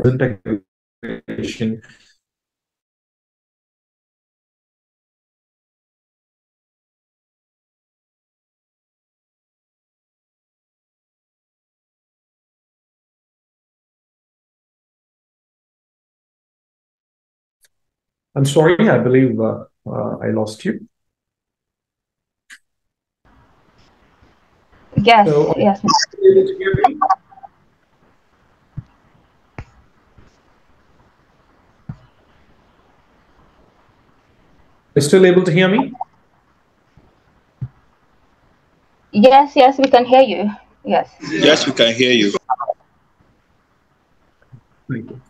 integration. I'm sorry, I believe I lost you. Yes, So, yes. are you able to hear me? Are you still able to hear me? Yes, yes, we can hear you. Yes. Yes, we can hear you. Thank you.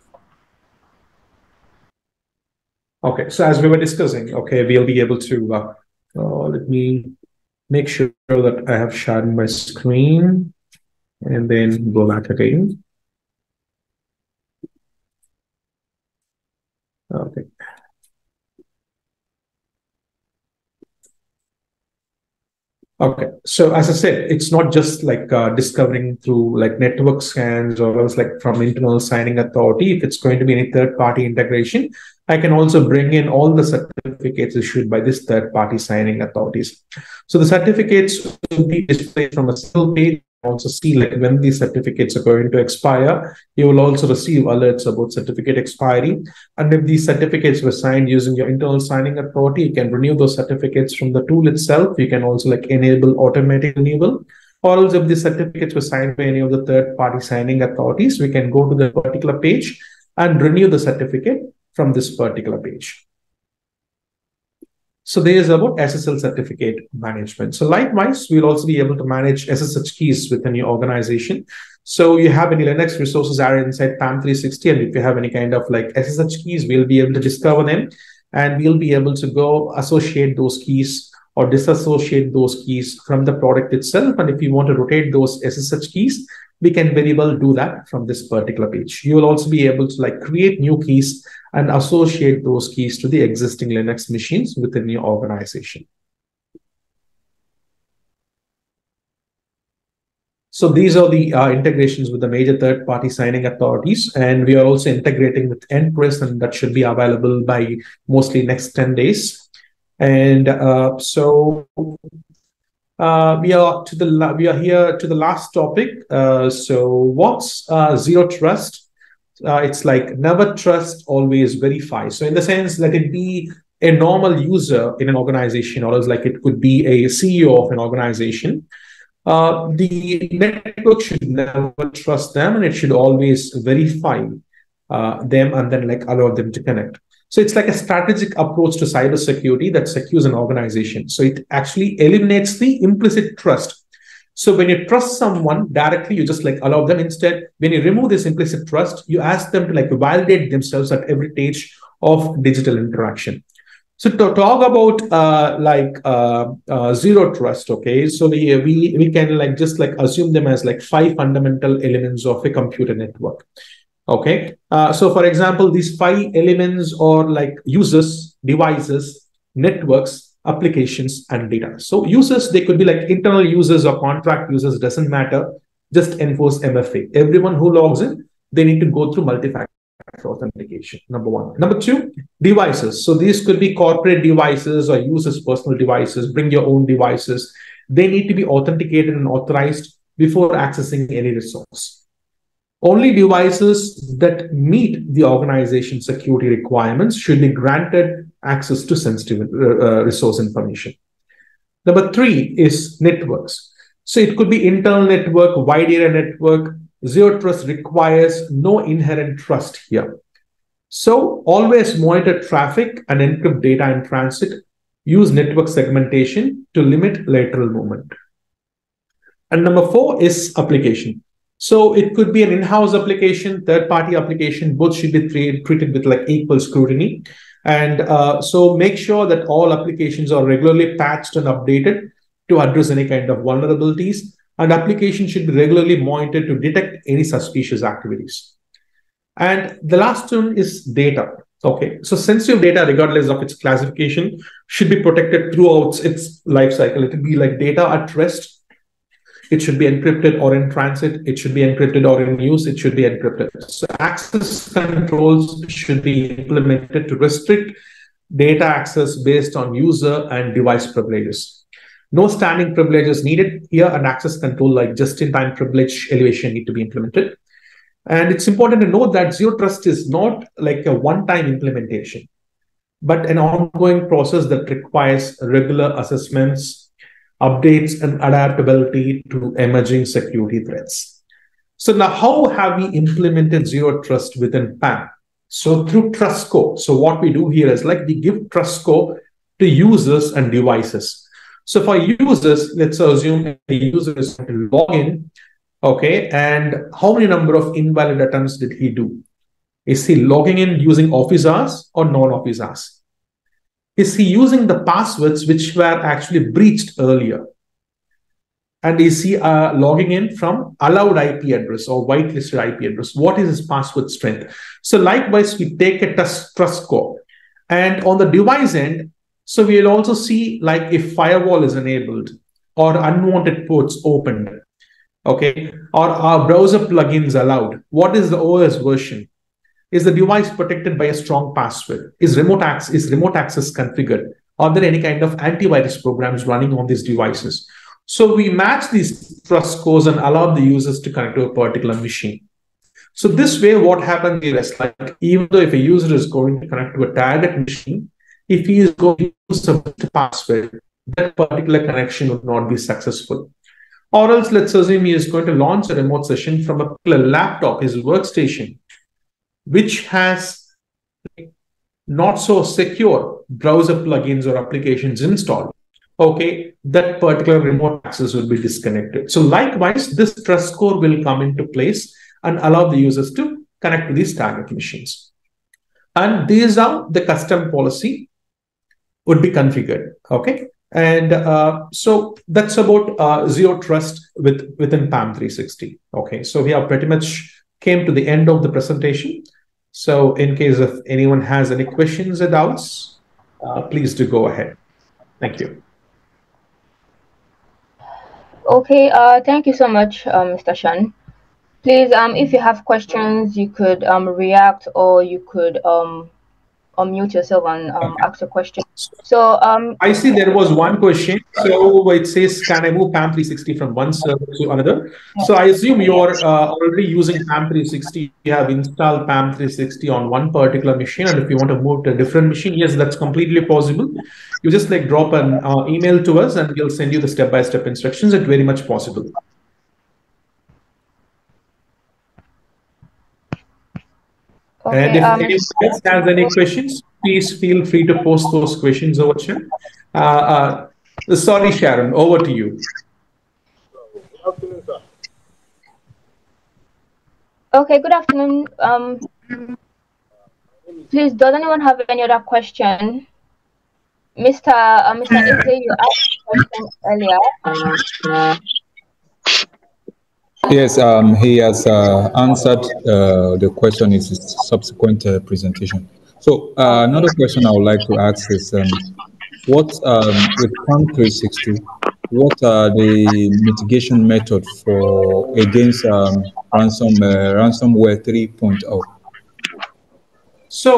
Okay, so as we were discussing, okay, we'll be able to, let me make sure that I have shared my screen and then go back again. Okay. Okay, so as I said, it's not just like discovering through like network scans or else like from internal signing authority. If it's going to be any third-party integration, I can also bring in all the certificates issued by this third-party signing authorities. So the certificates will be displayed from a single page. Also see like when these certificates are going to expire. You will also receive alerts about certificate expiry. And if these certificates were signed using your internal signing authority, you can renew those certificates from the tool itself. You can also like enable automatic renewal. Or else if the certificates were signed by any of the third-party signing authorities, we can go to the particular page and renew the certificate from this particular page. So there is about SSL certificate management. So likewise, we'll also be able to manage SSH keys within your organization. So you have any Linux resources added inside PAM 360, and if you have any kind of like SSH keys, we'll be able to discover them, and we'll be able to go associate those keys or disassociate those keys from the product itself. And if you want to rotate those SSH keys, we can very well do that from this particular page. You will also be able to like create new keys and associate those keys to the existing Linux machines within your organization. So these are the integrations with the major third-party signing authorities, and we are also integrating with Enpress, and that should be available by mostly next 10 days. And we are here to the last topic. So what's zero trust? It's like never trust, always verify. So in the sense, let it be a normal user in an organization, or else like it could be a CEO of an organization. The network should never trust them, and it should always verify them and then like allow them to connect. So it's like a strategic approach to cybersecurity that secures an organization. So it actually eliminates the implicit trust. So when you trust someone directly, you just like allow them. Instead, when you remove this implicit trust, you ask them to like validate themselves at every stage of digital interaction. So to talk about zero trust, okay, so we can like just like assume them as like 5 fundamental elements of a computer network. Okay, so for example, these 5 elements are like users, devices, networks, applications, and data. So users, they could be like internal users or contract users, doesn't matter. Just enforce MFA. Everyone who logs in, they need to go through multi-factor authentication, number 1. Number 2, devices. So these could be corporate devices or users' personal devices. Bring your own devices. They need to be authenticated and authorized before accessing any resource. Only devices that meet the organization security requirements should be granted access to sensitive resource information. Number 3 is networks. So it could be internal network, wide area network. Zero trust requires no inherent trust here. So always monitor traffic and encrypt data in transit. Use network segmentation to limit lateral movement. And number 4 is application. So it could be an in-house application, third-party application, both should be treated with like equal scrutiny. And so make sure that all applications are regularly patched and updated to address any kind of vulnerabilities. And applications should be regularly monitored to detect any suspicious activities. And the last one is data. Okay, so sensitive data, regardless of its classification, should be protected throughout its life cycle. It will be like data at rest. It should be encrypted or in transit. It should be encrypted or in use. It should be encrypted. So access controls should be implemented to restrict data access based on user and device privileges. No standing privileges needed here, and access control like just-in-time privilege elevation need to be implemented. And it's important to note that zero trust is not like a one-time implementation, but an ongoing process that requires regular assessments, updates, and adaptability to emerging security threats. So now, how have we implemented zero trust within PAM? So through trust score. So what we do here is like we give trust score to users and devices. So for users, let's assume the user is going to log in. Okay, and how many number of invalid attempts did he do? Is he logging in using office hours or non-office hours? Is he using the passwords which were actually breached earlier? And is he logging in from allowed IP address or whitelisted IP address? What is his password strength? So likewise, we take a trust score. And on the device end, so we'll also see like if firewall is enabled or unwanted ports opened. Okay, or are browser plugins allowed? What is the OS version? Is the device protected by a strong password? Is remote access configured? Are there any kind of antivirus programs running on these devices? So we match these trust scores and allow the users to connect to a particular machine. So this way, what happens is like even though if a user is going to connect to a target machine, if he is going to use a password, that particular connection would not be successful. Or else, let's assume he is going to launch a remote session from a particular laptop, his workstation, which has not so secure browser plugins or applications installed. Okay, that particular remote access will be disconnected. So likewise, this trust score will come into place and allow the users to connect to these target machines. And these are the custom policy would be configured. Okay. And so that's about zero trust within PAM 360. Okay, so we have pretty much came to the end of the presentation. So in case if anyone has any questions or doubts, please do go ahead. Thank you. Okay, thank you so much, Mr. Shawn. Please, if you have questions, you could react or you could unmute yourself and ask a question. So I see there was one question. So it says, can I move PAM 360 from one server to another? So I assume you're already using PAM 360. You have installed PAM 360 on one particular machine. And if you want to move to a different machine, yes, that's completely possible. You just like drop an email to us and we'll send you the step-by-step instructions. It's very much possible. Okay, and if anyone else has any questions, please feel free to post those questions over chat. Sorry, Sharon, over to you. Good afternoon, sir. Okay, good afternoon. Please, does anyone have any other question? Mr. Eze, you asked a question earlier. Yes, he has answered the question in his subsequent presentation. So another question I would like to ask is, what with PAM 360, what are the mitigation methods for against ransomware 3.0? So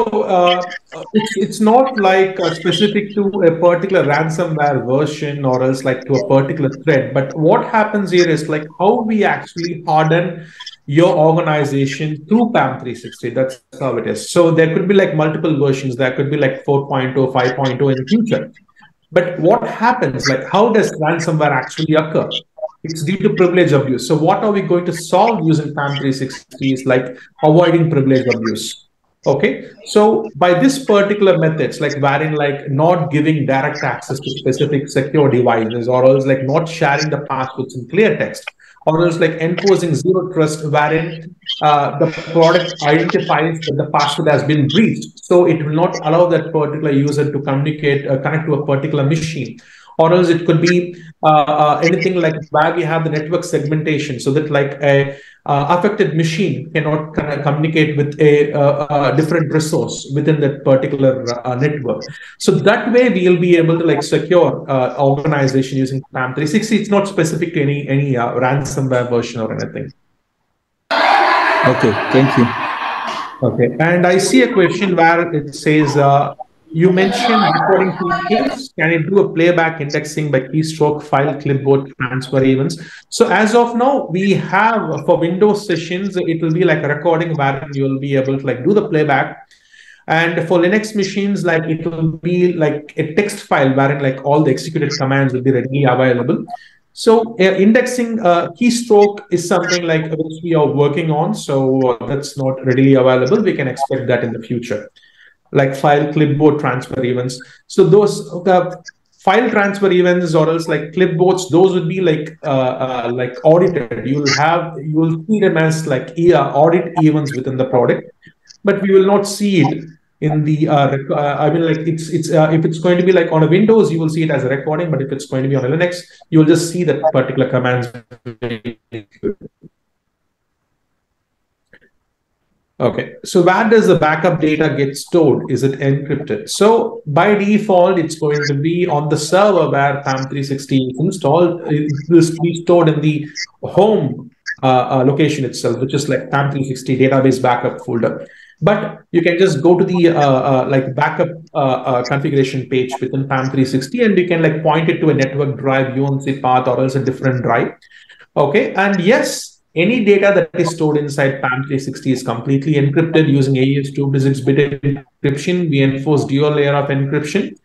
it's not like specific to a particular ransomware version or else like to a particular threat. But what happens here is like how we actually harden your organization through PAM 360. That's how it is. So there could be like multiple versions. There could be like 4.0, 5.0 in the future. But what happens, like how does ransomware actually occur? It's due to privilege abuse. So what are we going to solve using PAM 360 is like avoiding privilege abuse. Okay, so by this particular methods, like wherein like not giving direct access to specific secure devices, or else like not sharing the passwords in clear text, or else like enforcing zero trust, wherein the product identifies that the password has been breached, so it will not allow that particular user to connect to a particular machine. Or else it could be anything like where we have the network segmentation, so that like a affected machine cannot communicate with a different resource within that particular network. So that way we'll be able to like secure organization using PAM 360. It's not specific to any ransomware version or anything. Okay, thank you. Okay, and I see a question where it says, you mentioned recording features. Can it do a playback indexing by keystroke, file, clipboard, transfer events? So as of now, we have for Windows sessions, it will be like a recording wherein you will be able to like do the playback. And for Linux machines, like it will be like a text file wherein like all the executed commands will be readily available. So indexing keystroke is something like which we are working on. So that's not readily available. We can expect that in the future, like file, clipboard, transfer events. So those file transfer events, or else like clipboards, those would be like audited. You'll see them as like audit events within the product, but we will not see it in the I mean, like it's if it's going to be like on a Windows, you will see it as a recording, but if it's going to be on a Linux, you will just see that particular commands. Okay, so where does the backup data get stored? Is it encrypted? So by default, it's going to be on the server where PAM 360 is installed. It will be stored in the home location itself, which is like PAM 360 database backup folder. But you can just go to the like backup configuration page within PAM 360, and you can like point it to a network drive, UNC path, or else a different drive. Okay, and yes, any data that is stored inside PAM 360 is completely encrypted using AES 256-bit encryption. We enforce dual layer of encryption,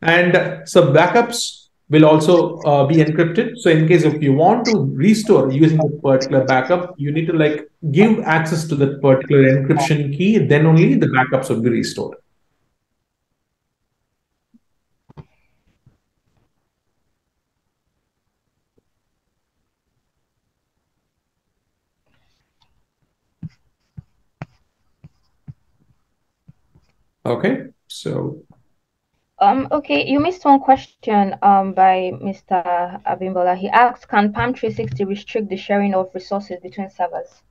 and so backups will also be encrypted. So in case if you want to restore using the particular backup, you need to like give access to that particular encryption key, then only the backups will be restored. Okay, so okay, you missed one question by Mr. Abimbola. He asks, can PAM 360 restrict the sharing of resources between servers?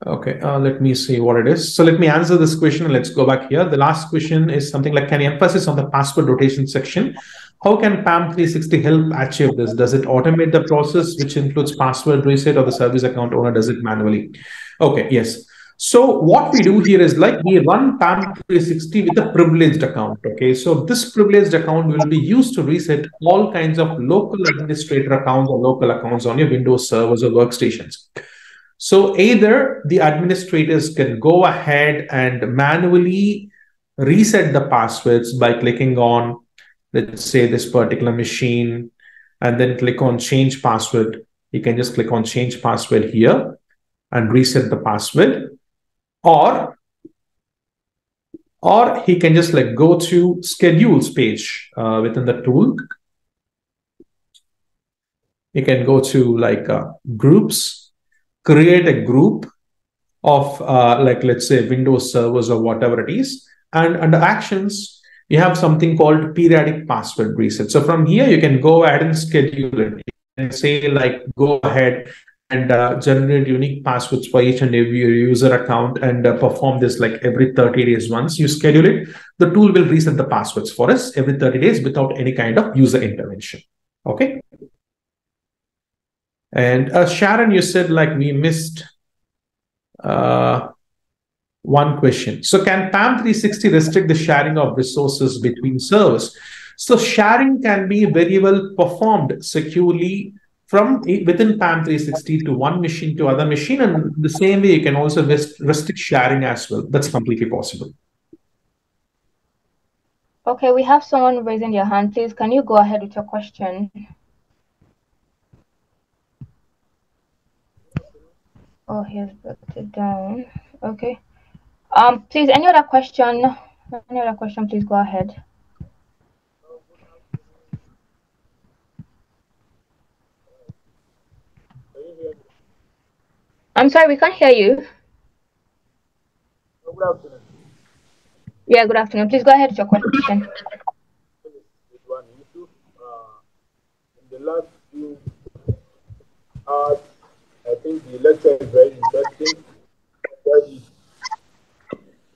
okay, let me see what it is. So let me answer this question and let's go back here. The last question is something like, can you emphasize on the password rotation section? How can PAM 360 help achieve this? Does it automate the process, which includes password reset, or the service account owner does it manually? Okay, yes. So what we do here is like we run PAM 360 with a privileged account. Okay, so this privileged account will be used to reset all kinds of local administrator accounts or local accounts on your Windows servers or workstations. So either the administrators can go ahead and manually reset the passwords by clicking on, let's say, this particular machine, and then click on change password. You can just click on change password here and reset the password. Or he can just like go to schedules page within the tool. You can go to like groups, create a group of like, let's say, Windows servers or whatever it is. And under actions, you have something called periodic password reset. So from here, you can go ahead and schedule it and say like, go ahead and generate unique passwords for each and every user account and perform this like every 30 days. Once you schedule it, the tool will reset the passwords for us every 30 days without any kind of user intervention. Okay. And Sharon, you said like we missed one question. So can PAM 360 restrict the sharing of resources between servers? So sharing can be very well performed securely from within PAM 360 to one machine to other machine, and the same way you can also restrict sharing as well. That's completely possible. Okay, we have someone raising their hand. Please, can you go ahead with your question? Oh, he's put it down. Okay. Please, any other question? Any other question? Please go ahead. I'm sorry, we can't hear you. Good afternoon. Yeah, good afternoon. Please go ahead with your question. In the last few hours, I think the lecture is very interesting.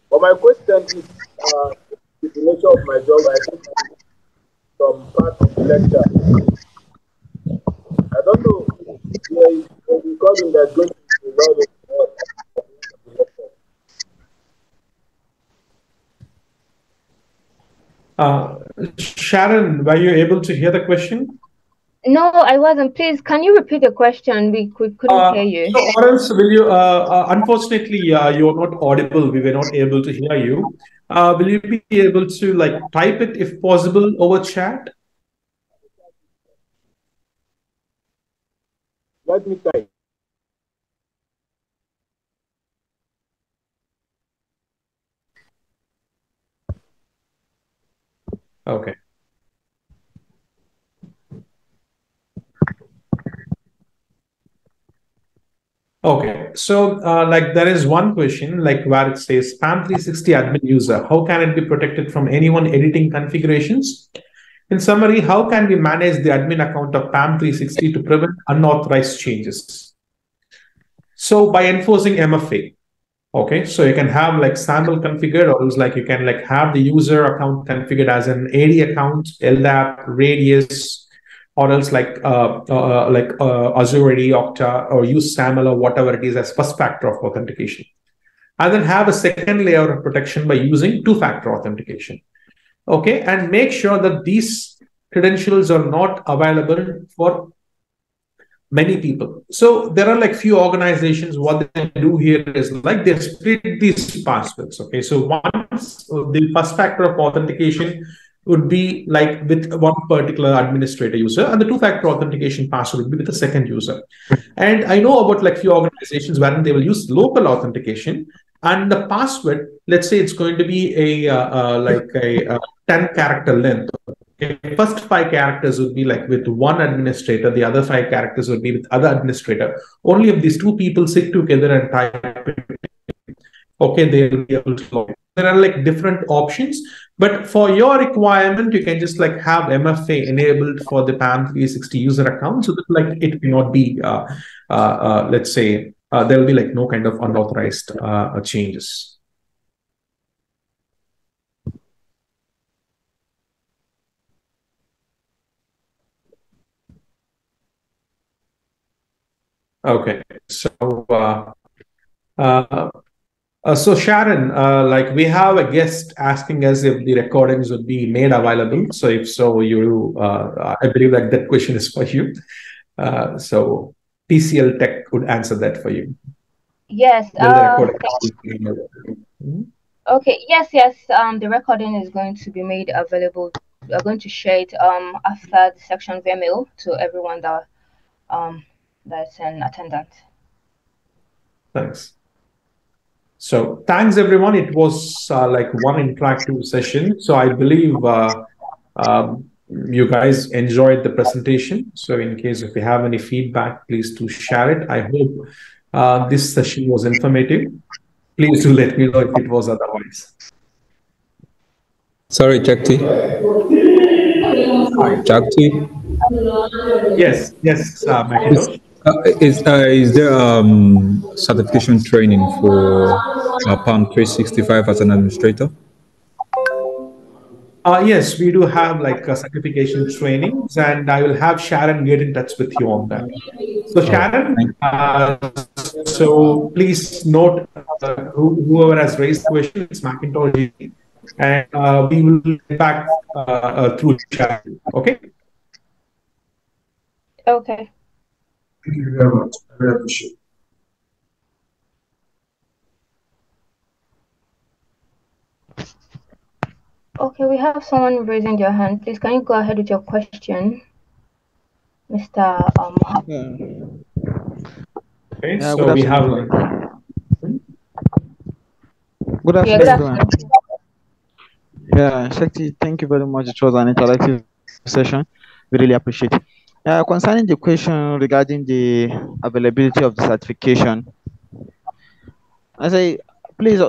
But my question is, the nature of my job, I think some part of the lecture. I don't know. There is a recording that's going to be provided to us at the end of the lecture. Sharon, were you able to hear the question? No, I wasn't. Please, can you repeat the question? We couldn't hear you. So, or else will you, unfortunately, you're not audible. We were not able to hear you. Will you be able to like type it if possible over chat? Let me type. Okay. Okay, so like there is one question like where it says PAM 360 admin user, how can it be protected from anyone editing configurations? In summary, how can we manage the admin account of PAM 360 to prevent unauthorized changes? So by enforcing MFA, okay, so you can have like sample configured, or else like you can like have the user account configured as an AD account, LDAP, radius, or else like Ofurie, Okta, or use SAML or whatever it is as first factor of authentication. And then have a second layer of protection by using two-factor authentication. Okay, and make sure that these credentials are not available for many people. So there are like few organizations, what they do here is like they split these passwords. Okay, so once the first factor of authentication would be like with one particular administrator user, and the two-factor authentication password would be with the second user. And I know about like few organizations wherein they will use local authentication, and the password, let's say it's going to be a 10-character length. Okay. First 5 characters would be like with one administrator, the other 5 characters would be with other administrator. Only if these two people sit together and type it, okay, they will be able to log in. There are like different options, but for your requirement, you can just like have MFA enabled for the PAM 360 user account, so that like it cannot be, let's say, there will be like no kind of unauthorized changes. Okay, so so Sharon, like we have a guest asking us if the recordings would be made available. So if so, you, I believe that that question is for you. So TCL Tech would answer that for you. Yes. Hmm? Okay. Yes. The recording is going to be made available. We are going to share it after the section via mail to everyone that's an attendant. Thanks. So thanks everyone. It was like one interactive session. So I believe you guys enjoyed the presentation. So in case if you have any feedback, please do share it. I hope this session was informative. Please do let me know if it was otherwise. Sorry, Shakti. Shakti. Yes, Macintosh. Is there certification training for PAM 365 as an administrator? Yes, we do have like certification trainings, and I will have Sharon get in touch with you on that. So Sharon, so please note whoever has raised questions, it's Macintosh, and we will get back through Sharon. Okay. Okay. Thank you very much. I really appreciate it. Okay, we have someone raising their hand. Please, can you go ahead with your question, Mr. Yeah, Okay, yeah, so good we afternoon, have everyone. Good Yeah, afternoon, good everyone. afternoon. Yeah, Shakti, thank you very much. It was an interactive session. We really appreciate it. Concerning the question regarding the availability of the certification, I say, please,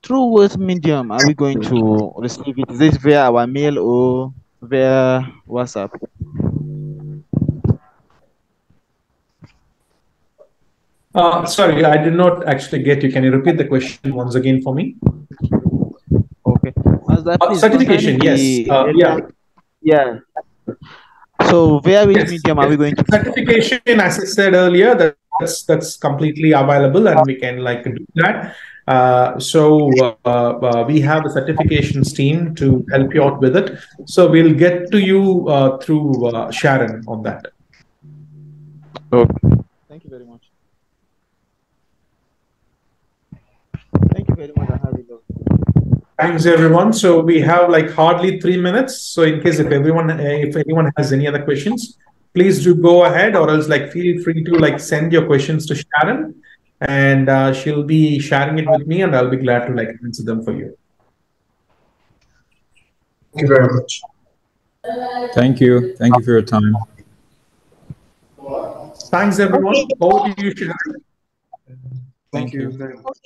through what medium are we going to receive it? Is this via our mail or via WhatsApp? Sorry, I did not actually get you. Can you repeat the question once again for me? Okay. As that, please, concerning Certification, yes. the earlier, yeah. So via which Yes, medium are yes. we going to? Certification, as I said earlier, that's completely available, and we can like do that. We have the certifications team to help you out with it. So we'll get to you through Sharon on that. Okay. Thank you very much. Thank you very much. I have it. Thanks, everyone. So we have like hardly 3 minutes. So in case if anyone has any other questions, please do go ahead, or else like feel free to like send your questions to Sharon, and she'll be sharing it with me, and I'll be glad to like answer them for you. Thank you very much. Thank you. Thank you for your time. Thanks, everyone. Over to you, Sharon. Thank you. Very much.